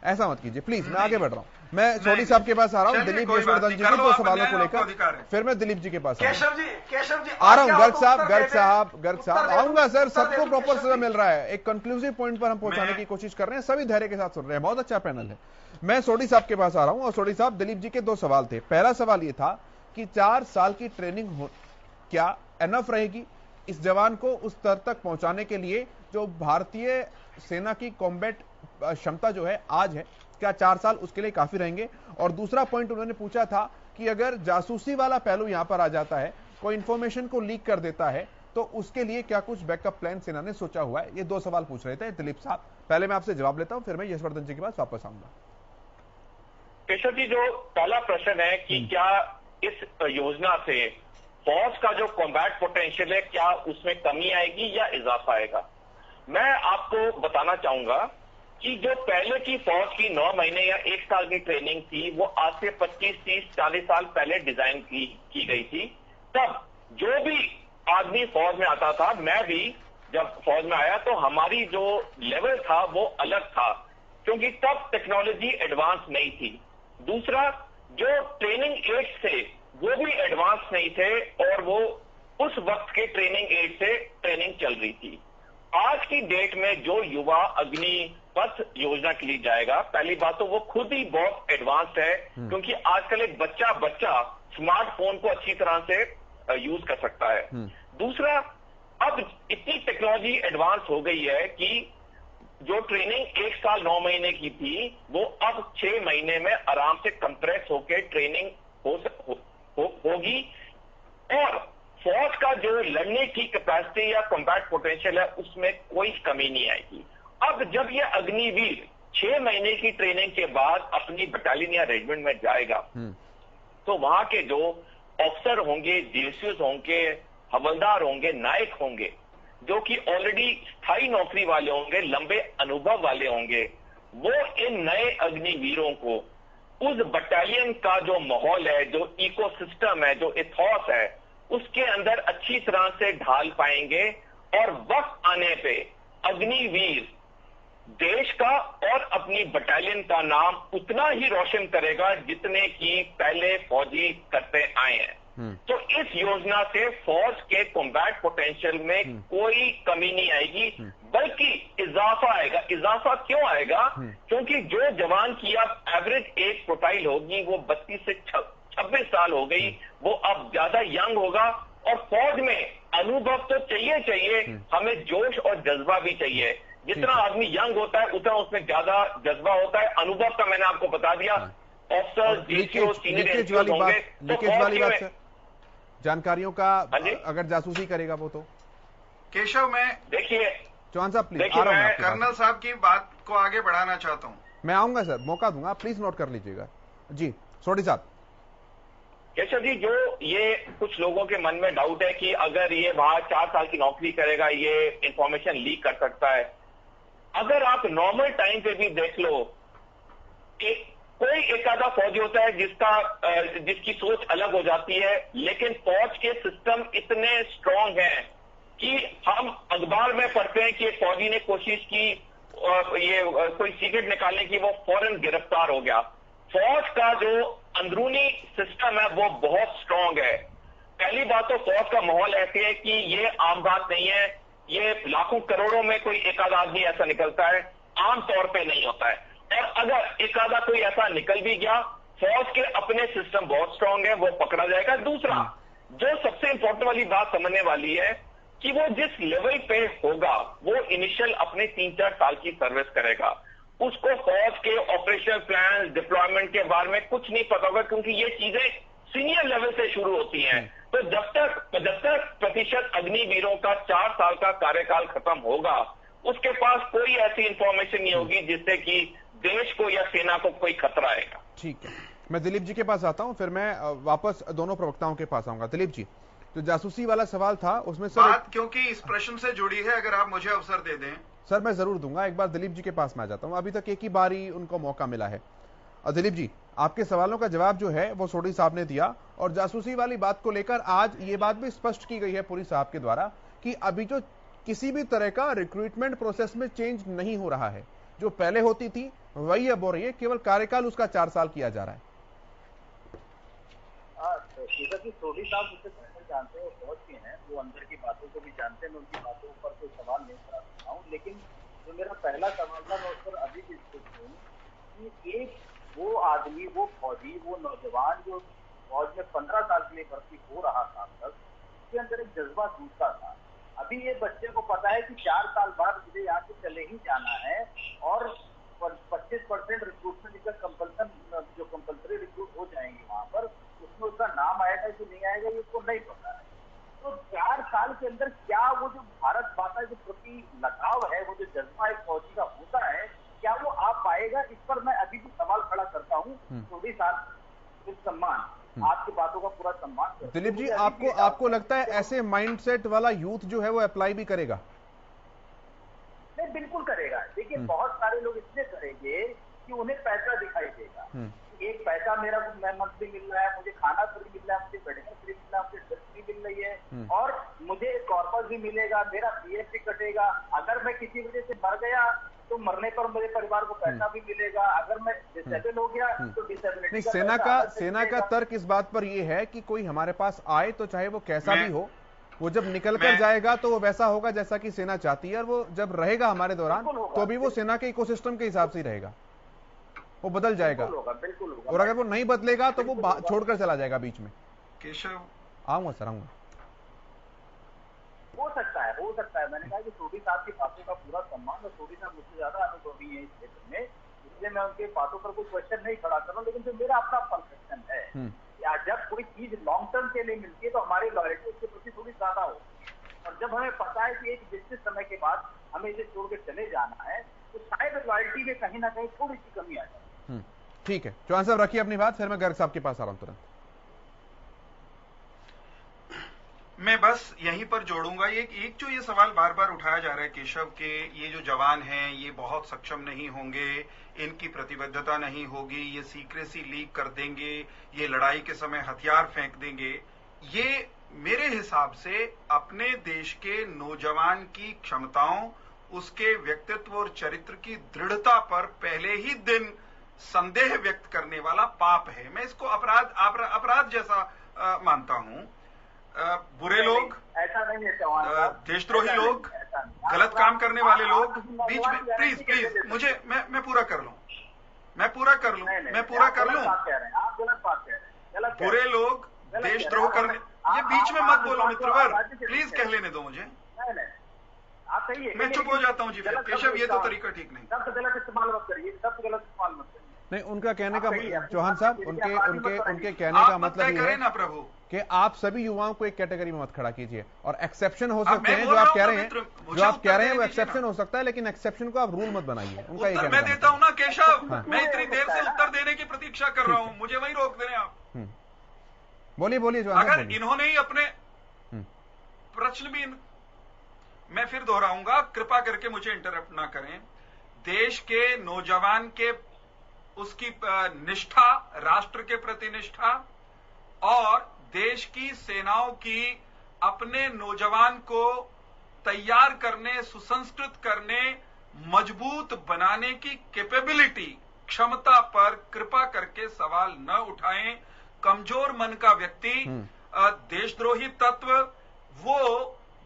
ऐसा मत कीजिए प्लीज। मैं आगे बढ़ रहा हूं, मैं सोडी साहब के पास आ रहा हूं, दिलीप यशवर्धन जी के 2 सवालों को लेकर, फिर मैं दिलीप जी के पास आ रहा हूं। गर्ग साहब आऊंगा सर, सबको प्रॉपर समय मिल रहा है, एक कंक्लूसिव पॉइंट पर हम पहुंचाने की कोशिश कर रहे हैं, सभी धैर्य के साथ सुन रहे हैं, बहुत अच्छा पैनल है। मैं सोडी साहब के पास आ रहा हूं और सोडी साहब दिलीप जी के 2 सवाल थे। पहला सवाल यह था कि 4 साल की ट्रेनिंग क्या एनफ रहेगी इस जवान को उस स्तर तक पहुंचाने के लिए जो भारतीय सेना की कॉम्बैट क्षमता जो है आज है, क्या 4 साल उसके लिए काफी रहेंगे? और दूसरा पॉइंट उन्होंने पूछा था कि अगर जासूसी वाला पहलू यहां पर आ जाता है, कोई इंफॉर्मेशन को लीक कर देता है, तो उसके लिए क्या कुछ बैकअप प्लान सेना ने सोचा हुआ है? ये 2 सवाल पूछ रहे थे दिलीप साहब। पहले मैं आपसे जवाब लेता हूं, फिर मैं यशवर्धन जी के पास वापस आऊंगा। केशव जी, जो पहला प्रश्न है कि क्या इस योजना से फौज का जो कॉम्बैट पोटेंशियल है क्या उसमें कमी आएगी या इजाफा आएगा? मैं आपको बताना चाहूंगा कि जो पहले की फौज की 9 महीने या 1 साल की ट्रेनिंग थी, वो आज से 25, 30, 40 साल पहले डिजाइन की गई थी। तब जो भी आदमी फौज में आता था, मैं भी जब फौज में आया तो हमारी जो लेवल था वो अलग था, क्योंकि तब टेक्नोलॉजी एडवांस नहीं थी। दूसरा, जो ट्रेनिंग एड्स थे वो भी एडवांस नहीं थे और वो उस वक्त के ट्रेनिंग एड से ट्रेनिंग चल रही थी। आज की डेट में जो युवा अग्निपथ योजना के लिए जाएगा, पहली बात तो वो खुद ही बहुत एडवांस्ड है, क्योंकि आजकल एक बच्चा स्मार्टफोन को अच्छी तरह से यूज कर सकता है। दूसरा, अब इतनी टेक्नोलॉजी एडवांस हो गई है कि जो ट्रेनिंग 1 साल 9 महीने की थी वो अब 6 महीने में आराम से कंप्रेस होकर ट्रेनिंग होगी और फौज का जो लड़ने की कैपेसिटी या कॉम्बैट पोटेंशियल है उसमें कोई कमी नहीं आएगी। अब जब ये अग्निवीर 6 महीने की ट्रेनिंग के बाद अपनी बटालियन या रेजिमेंट में जाएगा तो वहां के जो ऑफिसर होंगे, डीएसयूज होंगे, हवलदार होंगे, नायक होंगे, जो कि ऑलरेडी स्थायी नौकरी वाले होंगे, लंबे अनुभव वाले होंगे, वो इन नए अग्निवीरों को उस बटालियन का जो माहौल है, जो इकोसिस्टम है, जो इथॉस है, उसके अंदर अच्छी तरह से ढाल पाएंगे और वक्त आने पे अग्निवीर देश का और अपनी बटालियन का नाम उतना ही रोशन करेगा जितने की पहले फौजी करते आए हैं। तो इस योजना से फौज के कॉम्बैट पोटेंशियल में कोई कमी नहीं आएगी, बल्कि इजाफा आएगा। इजाफा क्यों आएगा? क्योंकि जो जवान की अब एवरेज एज प्रोफाइल होगी वो 32 से 26 साल हो गई, वो अब ज्यादा यंग होगा और फौज में अनुभव तो चाहिए, हमें जोश और जज्बा भी चाहिए। जितना आदमी यंग होता है उतना उसमें ज्यादा जज्बा होता है। अनुभव का मैंने आपको बता दिया। ऑफिसर, डीसीओ, सीनियर वाली बात सर, जानकारियों का अगर जासूसी करेगा वो तो केशव, मैं देखिए चौहान साहब प्लीज, देखिए मैं कर्नल साहब की बात को आगे बढ़ाना चाहता हूं। मैं आऊंगा सर, मौका दूंगा, प्लीज नोट कर लीजिएगा। जी सोडी साहब। केशव जी, जो ये कुछ लोगों के मन में डाउट है कि अगर ये वहां 4 साल की नौकरी करेगा ये इंफॉर्मेशन लीक कर सकता है, अगर आप नॉर्मल टाइम पे भी देख लो, कोई एक आधा फौजी होता है जिसकी सोच अलग हो जाती है, लेकिन फौज के सिस्टम इतने स्ट्रांग हैं कि हम अखबार में पढ़ते हैं कि एक फौजी ने कोशिश की ये कोई सीक्रेट निकालने की, वो फौरन गिरफ्तार हो गया। फौज का जो अंदरूनी सिस्टम है वो बहुत स्ट्रांग है। पहली बात तो फौज का माहौल ऐसे है कि ये आम बात नहीं है, ये लाखों करोड़ों में कोई एक आधा आदमी ऐसा निकलता है, आमतौर पे नहीं होता है। और अगर एक आधा कोई ऐसा निकल भी गया, फौज के अपने सिस्टम बहुत स्ट्रांग है, वो पकड़ा जाएगा। दूसरा, जो सबसे इंपॉर्टेंट वाली बात समझने वाली है कि वो जिस लेवल पे होगा वो इनिशियल अपने 3-4 साल की सर्विस करेगा, उसको फौज के ऑपरेशन प्लान, डिप्लॉयमेंट के बारे में कुछ नहीं पता होगा, क्योंकि ये चीजें सीनियर लेवल से शुरू होती हैं। तो जब तक 75% अग्निवीरों का 4 साल का कार्यकाल खत्म होगा, उसके पास कोई ऐसी इंफॉर्मेशन नहीं होगी जिससे कि देश को या सेना को कोई खतरा आएगा। ठीक है, मैं दिलीप जी के पास आता हूं, फिर मैं वापस दोनों प्रवक्ताओं के पास आऊंगा। दिलीप जी, जो जासूसी वाला सवाल था उसमें सर बात क्योंकि इस प्रश्न से जुड़ी है, अगर आप मुझे अवसर दे दें। सर मैं जरूर दूंगा, एक बार दिलीप जी के पास मैं आ जाता हूं, अभी तक एक ही बार ही उनको मौका मिला है। और दिलीप जी, आपके सवालों का जवाब जो है वो सोडी साहब ने दिया, और जासूसी वाली बात को लेकर आज ये बात भी स्पष्ट की गई है पुरी साहब के द्वारा कि अभी जो किसी भी तरह का रिक्रूटमेंट प्रोसेस में चेंज नहीं हो रहा है, जो पहले होती थी वही अब हो रही है, केवल कार्यकाल उसका 4 साल किया जा रहा है। सोडी साहब मुझसे बेहतर जानते हैं, वो बहुत के हैं, वो अंदर की बातों को भी जानते हैं, मैं उनकी बातों पर कोई सवाल नहीं करा सकता हूँ। लेकिन जो मेरा पहला सवाल था मैं उस पर अभी भी स्थित हूँ कि एक वो आदमी, वो फौजी, वो नौजवान जो फौज में 15 साल के लिए भर्ती हो रहा था तक, उसके अंदर एक जज्बा दूसरा था। अभी ये बच्चे को पता है कि 4 साल बाद मुझे यहाँ से चले ही जाना है और 25% रिक्रूटमेंट का कंपल्सन, जो कंपल्सरी रिक्रूट हो जाएंगे वहां पर, उसमें उसका नाम आएगा कि नहीं आएगा ये उसको नहीं पता है। तो 4 साल के अंदर क्या वो जो भारत माता के प्रति लगाव है, वो जो जज्बा एक फौजी का होता है, क्या वो आ पाएगा? इस पर मैं अभी भी सवाल खड़ा करता हूँ। थोड़ी साथ सम्मान, आपकी बातों का पूरा सम्मान। दिलीप जी, आपको लगता है ऐसे माइंडसेट वाला यूथ जो है वो अप्लाई भी करेगा? नहीं, बिल्कुल करेगा। देखिए बहुत सारे लोग इसलिए करेंगे कि उन्हें पैसा दिखाई देगा। एक पैसा मेरा मंथली मिल रहा है, मुझे खाना फ्री मिल रहा है, मुझे मेडिकल फ्री मिल रहा है, मुझे ड्रेस फ्री मिल रही है और मुझे कॉर्पस भी मिलेगा, मेरा पीएफ भी कटेगा। अगर मैं किसी वजह से मर गया तो मरने पर मेरे परिवार को पैसा भी मिलेगा। अगर मैं डिसेबल हो गया तो डिसेबिलिटी सेना का तर्क इस बात पर यह है कि कोई हमारे पास आए तो चाहे वो कैसा भी हो, वो जब निकल कर जाएगा तो वो वैसा होगा जैसा कि सेना चाहती है, और वो जब रहेगा हमारे दौरान तो भी वो सेना के इकोसिस्टम के हिसाब से ही रहेगा, वो बदल जाएगा। बिल्कुल होगा। और अगर वो नहीं बदलेगा तो वो छोड़कर चला जाएगा बीच में। केशव आऊंगा सर, आऊंगा। हो सकता है। मैंने कहा कि सोढी साहब की बातों का पूरा सम्मान, और सोढी साहब मुझसे ज्यादा अनुभवी है इस क्षेत्र में, इसलिए मैं उनके बातों पर कोई क्वेश्चन नहीं खड़ा कर रहा हूँ। लेकिन जो मेरा अपना परसेप्शन है, जब कोई चीज लॉन्ग टर्म के लिए मिलती है तो हमारी लॉयल्टी उसके प्रति थोड़ी ज्यादा होती है, और जब हमें पता है कि एक निश्चित समय के बाद हमें इसे छोड़ के चले जाना है तो शायद लॉयल्टी में कहीं ना कहीं थोड़ी सी कमी आ जाए। ठीक है, चौहान साहब रखिए अपनी बात, फिर मैं गर्ग साहब के पास आ रहा हूं तुरंत। मैं बस यहीं पर जोड़ूंगा, एक जो ये सवाल बार बार उठाया जा रहा है केशव के, ये जो जवान हैं ये बहुत सक्षम नहीं होंगे, इनकी प्रतिबद्धता नहीं होगी, ये सीक्रेसी लीक कर देंगे, ये लड़ाई के समय हथियार फेंक देंगे। ये मेरे हिसाब से अपने देश के नौजवान की क्षमताओं, उसके व्यक्तित्व और चरित्र की दृढ़ता पर पहले ही दिन संदेह व्यक्त करने वाला पाप है। मैं इसको अपराध जैसा मानता हूं। बुरे लोग, ऐसा नहीं है चौहान साहब, देशद्रोही लोग, गलत काम करने वाले लोग बीच में, प्लीज मुझे मैं पूरा कर लूं, मैं पूरा कर लूं। बुरे लोग देशद्रोह करने, ये बीच में मत बोलो मित्रवर, प्लीज कह लेने दो मुझे। आप सही है, मैं चुप हो जाता हूँ जी फिर। केशव ये तो तरीका ठीक नहीं। शब्द गलत इस्तेमाल मत करिए, शब्द गलत इस्तेमाल मत करिए। नहीं, उनका कहने का, चौहान साहब उनके कहने का मतलब ये है ना प्रभु कि आप सभी युवाओं को एक कैटेगरी में मत खड़ा कीजिए, और एक्सेप्शन हो सकते हैं जो आप कह रहे हैं, वो एक्सेप्शन हो सकता है, लेकिन एक्सेप्शन को आप रूल मत बनाइए। उनका ये कहना मैं देता हूँ ना केशव, मैं इतनी देर से उत्तर देने की प्रतीक्षा कर रहा हूँ, मुझे वहीं रोक दे रहे हैं आप। बोलिए जो अगर इन्होंने ही अपने प्रश्न भी, मैं फिर दोहराऊंगा, कृपा करके मुझे इंटरप्ट ना करें। देश के नौजवान के उसकी निष्ठा, राष्ट्र के प्रति निष्ठा और देश की सेनाओं की अपने नौजवान को तैयार करने, सुसंस्कृत करने, मजबूत बनाने की कैपेबिलिटी, क्षमता पर कृपा करके सवाल न उठाएं। कमजोर मन का व्यक्ति, देशद्रोही तत्व, वो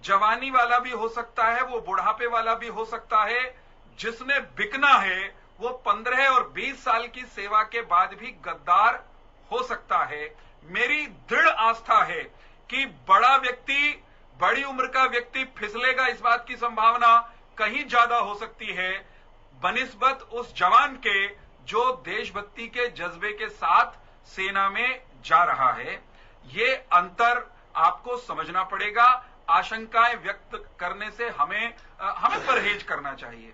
जवानी वाला भी हो सकता है, वो बुढ़ापे वाला भी हो सकता है, जिसने बिकना है वो 15 और 20 साल की सेवा के बाद भी गद्दार हो सकता है। मेरी दृढ़ आस्था है कि बड़ा व्यक्ति, बड़ी उम्र का व्यक्ति फिसलेगा, इस बात की संभावना कहीं ज्यादा हो सकती है बनिस्बत उस जवान के जो देशभक्ति के जज्बे के साथ सेना में जा रहा है। ये अंतर आपको समझना पड़ेगा। आशंकाएं व्यक्त करने से हमें परहेज करना चाहिए।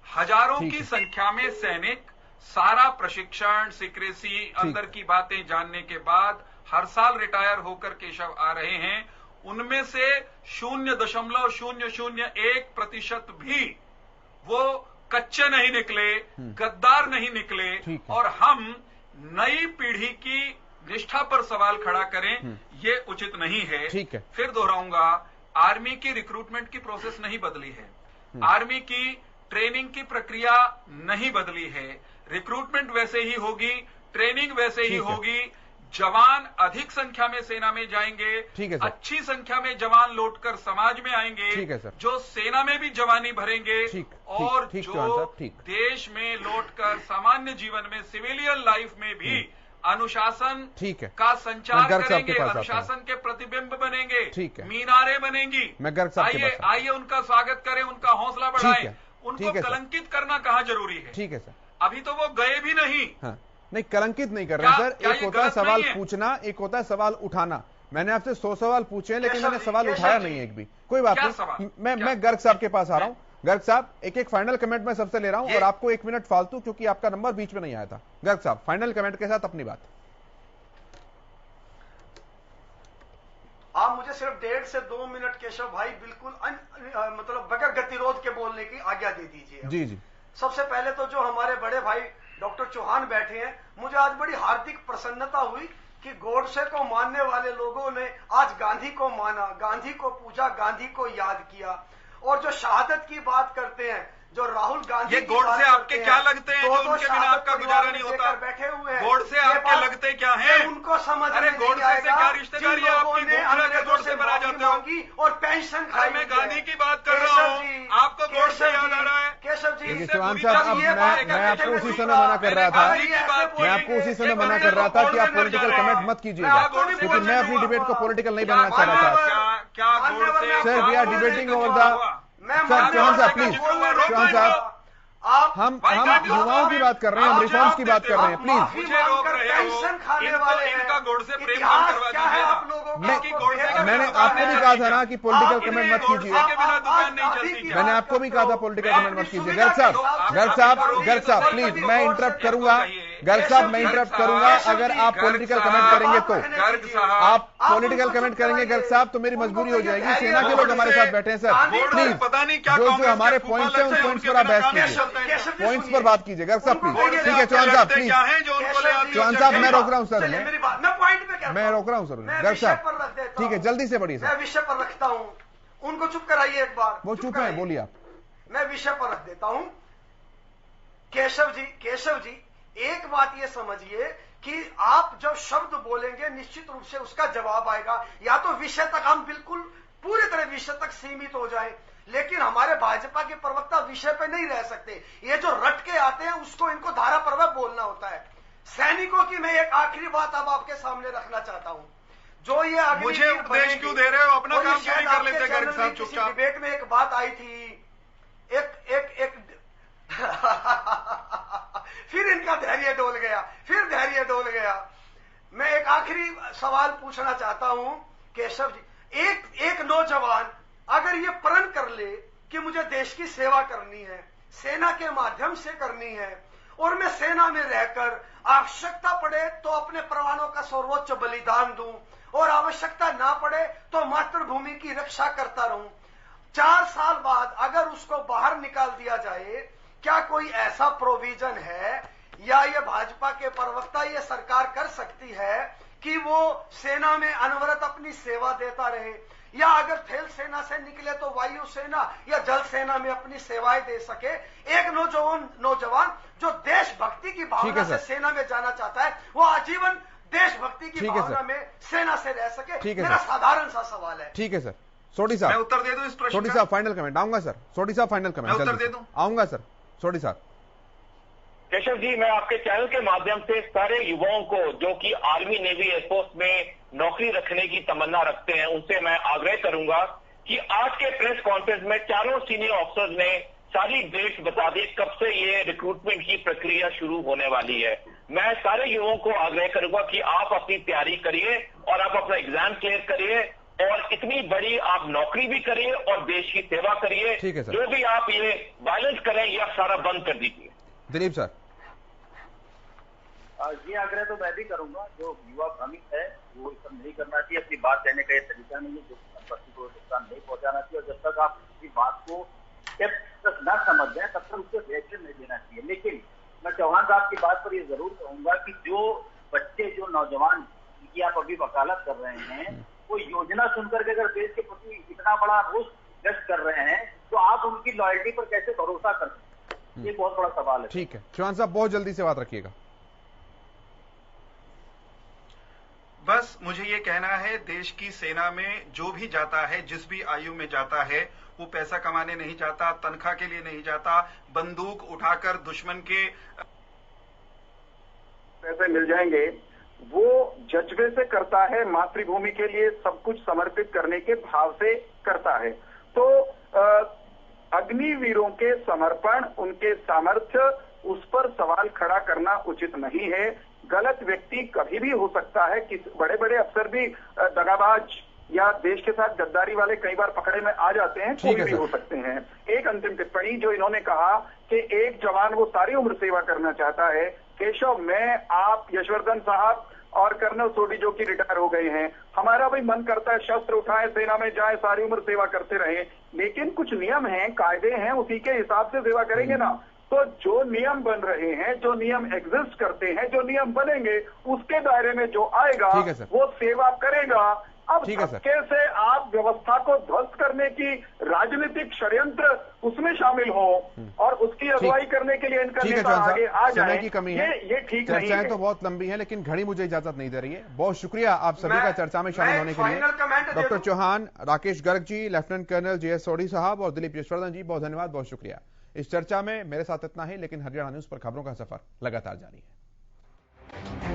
हजारों की संख्या में सैनिक सारा प्रशिक्षण, सीक्रेसी, अंदर की बातें जानने के बाद हर साल रिटायर होकर केशव आ रहे हैं। उनमें से 0.001% भी वो कच्चे नहीं निकले, गद्दार नहीं निकले, और हम नई पीढ़ी की निष्ठा पर सवाल खड़ा करें, ये उचित नहीं है। फिर दोहराऊंगा, आर्मी की रिक्रूटमेंट की प्रोसेस नहीं बदली है, आर्मी की ट्रेनिंग की प्रक्रिया नहीं बदली है। रिक्रूटमेंट वैसे ही होगी, ट्रेनिंग वैसे ही होगी, जवान अधिक संख्या में सेना में जाएंगे, अच्छी संख्या में जवान लौटकर समाज में आएंगे, जो सेना में भी जवानी भरेंगे, और जो देश में लौटकर सामान्य जीवन में, सिविलियन लाइफ में भी अनुशासन का संचार करेंगे, अनुशासन के प्रतिबिंब बनेंगे, मीनारें बनेंगी। आइए उनका स्वागत करें, उनका हौसला बढ़ाएं। उनको कलंकित करना कहाँ जरूरी है? ठीक है सर। अभी तो वो गए भी नहीं। नहीं, कलंकित नहीं कर रहे सर। एक होता है सवाल पूछना, एक होता है सवाल उठाना। मैंने आपसे 100 सवाल पूछे हैं, लेकिन मैंने सवाल उठाया नहीं है एक भी। कोई बात नहीं, मैं गर्ग साहब के पास आ रहा हूं। गर्ग साहब, एक फाइनल कमेंट मैं सबसे ले रहा हूं, और आपको 1 मिनट फालतू, क्योंकि आपका नंबर बीच में नहीं आया था। गर्ग साहब, फाइनल कमेंट के साथ अपनी बात। आप मुझे सिर्फ 1.5 से 2 मिनट केशव भाई बिल्कुल मतलब बगैर गतिरोध के बोलने की आज्ञा दे दीजिए। जी। सबसे पहले तो जो हमारे बड़े भाई डॉक्टर चौहान बैठे हैं, मुझे आज बड़ी हार्दिक प्रसन्नता हुई कि गोडसे को मानने वाले लोगों ने आज गांधी को माना, गांधी को पूजा, गांधी को याद किया। और जो शहादत की बात करते हैं, जो राहुल गांधी, ये गोडसे आपके क्या लगते हैं जो उनके बिना आपका गुजारा नहीं होता? बैठे हुए हैं, गोडसे आपके लगते क्या हैं? उनको समझ अरे गोडसे से क्या रिश्तेदारी है आपकी? के गोडसे पर आ जाते हो और पेंशन खाई। मैं गांधी की बात कर रहा हूँ, आपको गोडसे याद आ रहा है? केशव जी, चौहान साहब, अब मैं आपको उसी समय मना कर रहा था, मैं आपको उसी समय मना कर रहा था कि आप पॉलिटिकल कमेंट मत कीजिएगा, क्योंकि मैं अपनी डिबेट को पॉलिटिकल नहीं बनाना चाह रहा था। क्या Godse? Sir, we are debating over the, sir Chauhan साहब प्लीज, चौहान साहब, हम युवाओं की बात कर रहे हैं, हम रिफॉर्म्स की बात कर रहे हैं, प्लीज। इनका गोडसे प्रेम बंद करवा दीजिए। मैंने आपको भी कहा था ना कि पॉलिटिकल कमेंट मत कीजिए, दुकान नहीं चलती। मैंने आपको भी कहा था पॉलिटिकल कमेंट मत कीजिए। गर्ग साहब प्लीज, मैं इंटरप्ट करूंगा, गर्ग साहब मैं इंटरप्ट करूंगा अगर आप पॉलिटिकल कमेंट करेंगे तो। आप पॉलिटिकल कमेंट करेंगे गर्ग साहब तो मेरी मजबूरी हो जाएगी, सेना के लोग हमारे साथ बैठे हैं सर, प्लीज जो हमारे पॉइंट्स हैं उन पॉइंट्स पर आप बहस कीजिए, पॉइंट्स पर बात कीजिए गर्ग साहब प्लीज। ठीक है चौहान साहब प्लीज, चौहान साहब मैं रोक रहा हूं सर, मैं रोक रहा हूं सर। गर्ग साहब ठीक है, जल्दी से बढ़िए सर। मैं विषय पर रखता हूं, उनको चुप कराइए एक बार। वो चुप है, बोलिए आप। मैं विषय पर रख देता हूं। केशव जी एक बात ये समझिए कि आप जब शब्द बोलेंगे निश्चित रूप से उसका जवाब आएगा, या तो विषय तक हम बिल्कुल पूरी तरह विषय तक सीमित हो जाएं, लेकिन हमारे भाजपा के प्रवक्ता विषय पे नहीं रह सकते। ये जो रट के आते हैं उसको इनको धारा प्रभाव बोलना होता है। सैनिकों की मैं एक आखिरी बात अब आपके सामने रखना चाहता हूं, जो ये मुझे उपदेश क्यों दे रहे हो? अपना काम क्यों नहीं कर लेते गर्ग साहब? चुपचाप। डिबेट में एक बात आई थी, एक फिर इनका धैर्य डोल गया। मैं एक आखिरी सवाल पूछना चाहता हूं केशव जी, एक नौजवान अगर ये प्रण कर ले कि मुझे देश की सेवा करनी है, सेना के माध्यम से करनी है, और मैं सेना में रहकर आवश्यकता पड़े तो अपने प्राणों का सर्वोच्च बलिदान दूं, और आवश्यकता ना पड़े तो मातृभूमि की रक्षा करता रहूं, 4 साल बाद अगर उसको बाहर निकाल दिया जाए, क्या कोई ऐसा प्रोविजन है या ये भाजपा के प्रवक्ता, ये सरकार कर सकती है कि वो सेना में अनवरत अपनी सेवा देता रहे, या अगर थल सेना से निकले तो वायु सेना या जल सेना में अपनी सेवाएं दे सके? एक नौजवान जो देशभक्ति की भावना से सेना में जाना चाहता है, वो आजीवन देशभक्ति की भावना में सेना से रह सके? मेरा साधारण सा सवाल है। ठीक है सर। सोडी साहब, मैं उत्तर दे दूं इस प्रश्न का? सोडी साहब फाइनल कमेंट। आऊंगा सर, सोडी साहब फाइनल कमेंट। मैं उत्तर दे दूं? आऊंगा सर, सोडी साहब। केशव जी, मैं आपके चैनल के माध्यम से सारे युवाओं को जो कि आर्मी, नेवी, एयरफोर्स में नौकरी रखने की तमन्ना रखते हैं, उनसे मैं आग्रह करूंगा कि आज के प्रेस कॉन्फ्रेंस में चारों सीनियर ऑफिसर्स ने सारी डेट्स बता दी कब से ये रिक्रूटमेंट की प्रक्रिया शुरू होने वाली है। मैं सारे युवाओं को आग्रह करूंगा कि आप अपनी तैयारी करिए और आप अपना एग्जाम क्लियर करिए, और इतनी बड़ी आप नौकरी भी करिए और देश की सेवा करिए। जो भी आप ये वायलेंस करें, ये आप सारा बंद कर दीजिए। दिलीप सर। ये आग्रह तो मैं भी करूंगा, जो युवा भ्रमित है वो सब नहीं करना चाहिए, अपनी बात कहने का ये तरीका नहीं है, जो संपत्ति को नुकसान नहीं पहुंचाना चाहिए, और जब तक आप किसी बात को तक न समझ जाए तब तक उससे रिएक्शन नहीं देना चाहिए। लेकिन मैं चौहान साहब की बात पर ये जरूर कहूंगा कि जो बच्चे, जो नौजवान की आप अभी वकालत कर रहे हैं, वो योजना सुनकर के अगर देश के प्रति इतना बड़ा रोष व्यक्त कर रहे हैं, तो आप उनकी लॉयल्टी पर कैसे भरोसा कर सकते हैं? ये बहुत बड़ा सवाल है। ठीक है चौहान साहब, बहुत जल्दी से बात रखिएगा। बस मुझे ये कहना है, देश की सेना में जो भी जाता है, जिस भी आयु में जाता है, वो पैसा कमाने नहीं जाता, तनख्वाह के लिए नहीं जाता, बंदूक उठाकर दुश्मन के पैसे मिल जाएंगे, वो जज्बे से करता है, मातृभूमि के लिए सब कुछ समर्पित करने के भाव से करता है। तो अग्निवीरों के समर्पण, उनके सामर्थ्य, उस पर सवाल खड़ा करना उचित नहीं है। गलत व्यक्ति कभी भी हो सकता है, कि बड़े बड़े अफसर भी दगाबाज या देश के साथ गद्दारी वाले कई बार पकड़े में आ जाते हैं, कोई भी हो सकते हैं। एक अंतिम टिप्पणी, जो इन्होंने कहा कि एक जवान वो सारी उम्र सेवा करना चाहता है। केशव, मैं, आप, यशवर्धन साहब और कर्नल सोडी जो कि रिटायर हो गए हैं, हमारा भी मन करता है शस्त्र उठाए, सेना में जाए, सारी उम्र सेवा करते रहे, लेकिन कुछ नियम हैं, कायदे हैं, उसी के हिसाब से सेवा करेंगे ना। तो जो नियम बन रहे हैं, जो नियम एग्जिस्ट करते हैं, जो नियम बनेंगे, उसके दायरे में जो आएगा वो सेवा करेगा। अब धक्के से आप व्यवस्था को ध्वस्त करने की राजनीतिक षड्यंत्र उसमें शामिल हो और उसकी अगुवाई करने के लिए इनका नेता आगे आ जाए, समय की कमी है, ये ठीक नहीं है। चर्चाएं तो बहुत लंबी है, लेकिन घड़ी मुझे इजाजत नहीं दे रही है। बहुत शुक्रिया आप सभी का चर्चा में शामिल होने के लिए। Doctor Chauhan, Rakesh Garg ji, lieutenant colonel JS Sodhi साहब और दिलीप यशवर्धन जी, बहुत धन्यवाद, बहुत शुक्रिया। इस चर्चा में मेरे साथ इतना ही, लेकिन हरियाणा न्यूज पर खबरों का सफर लगातार जारी है।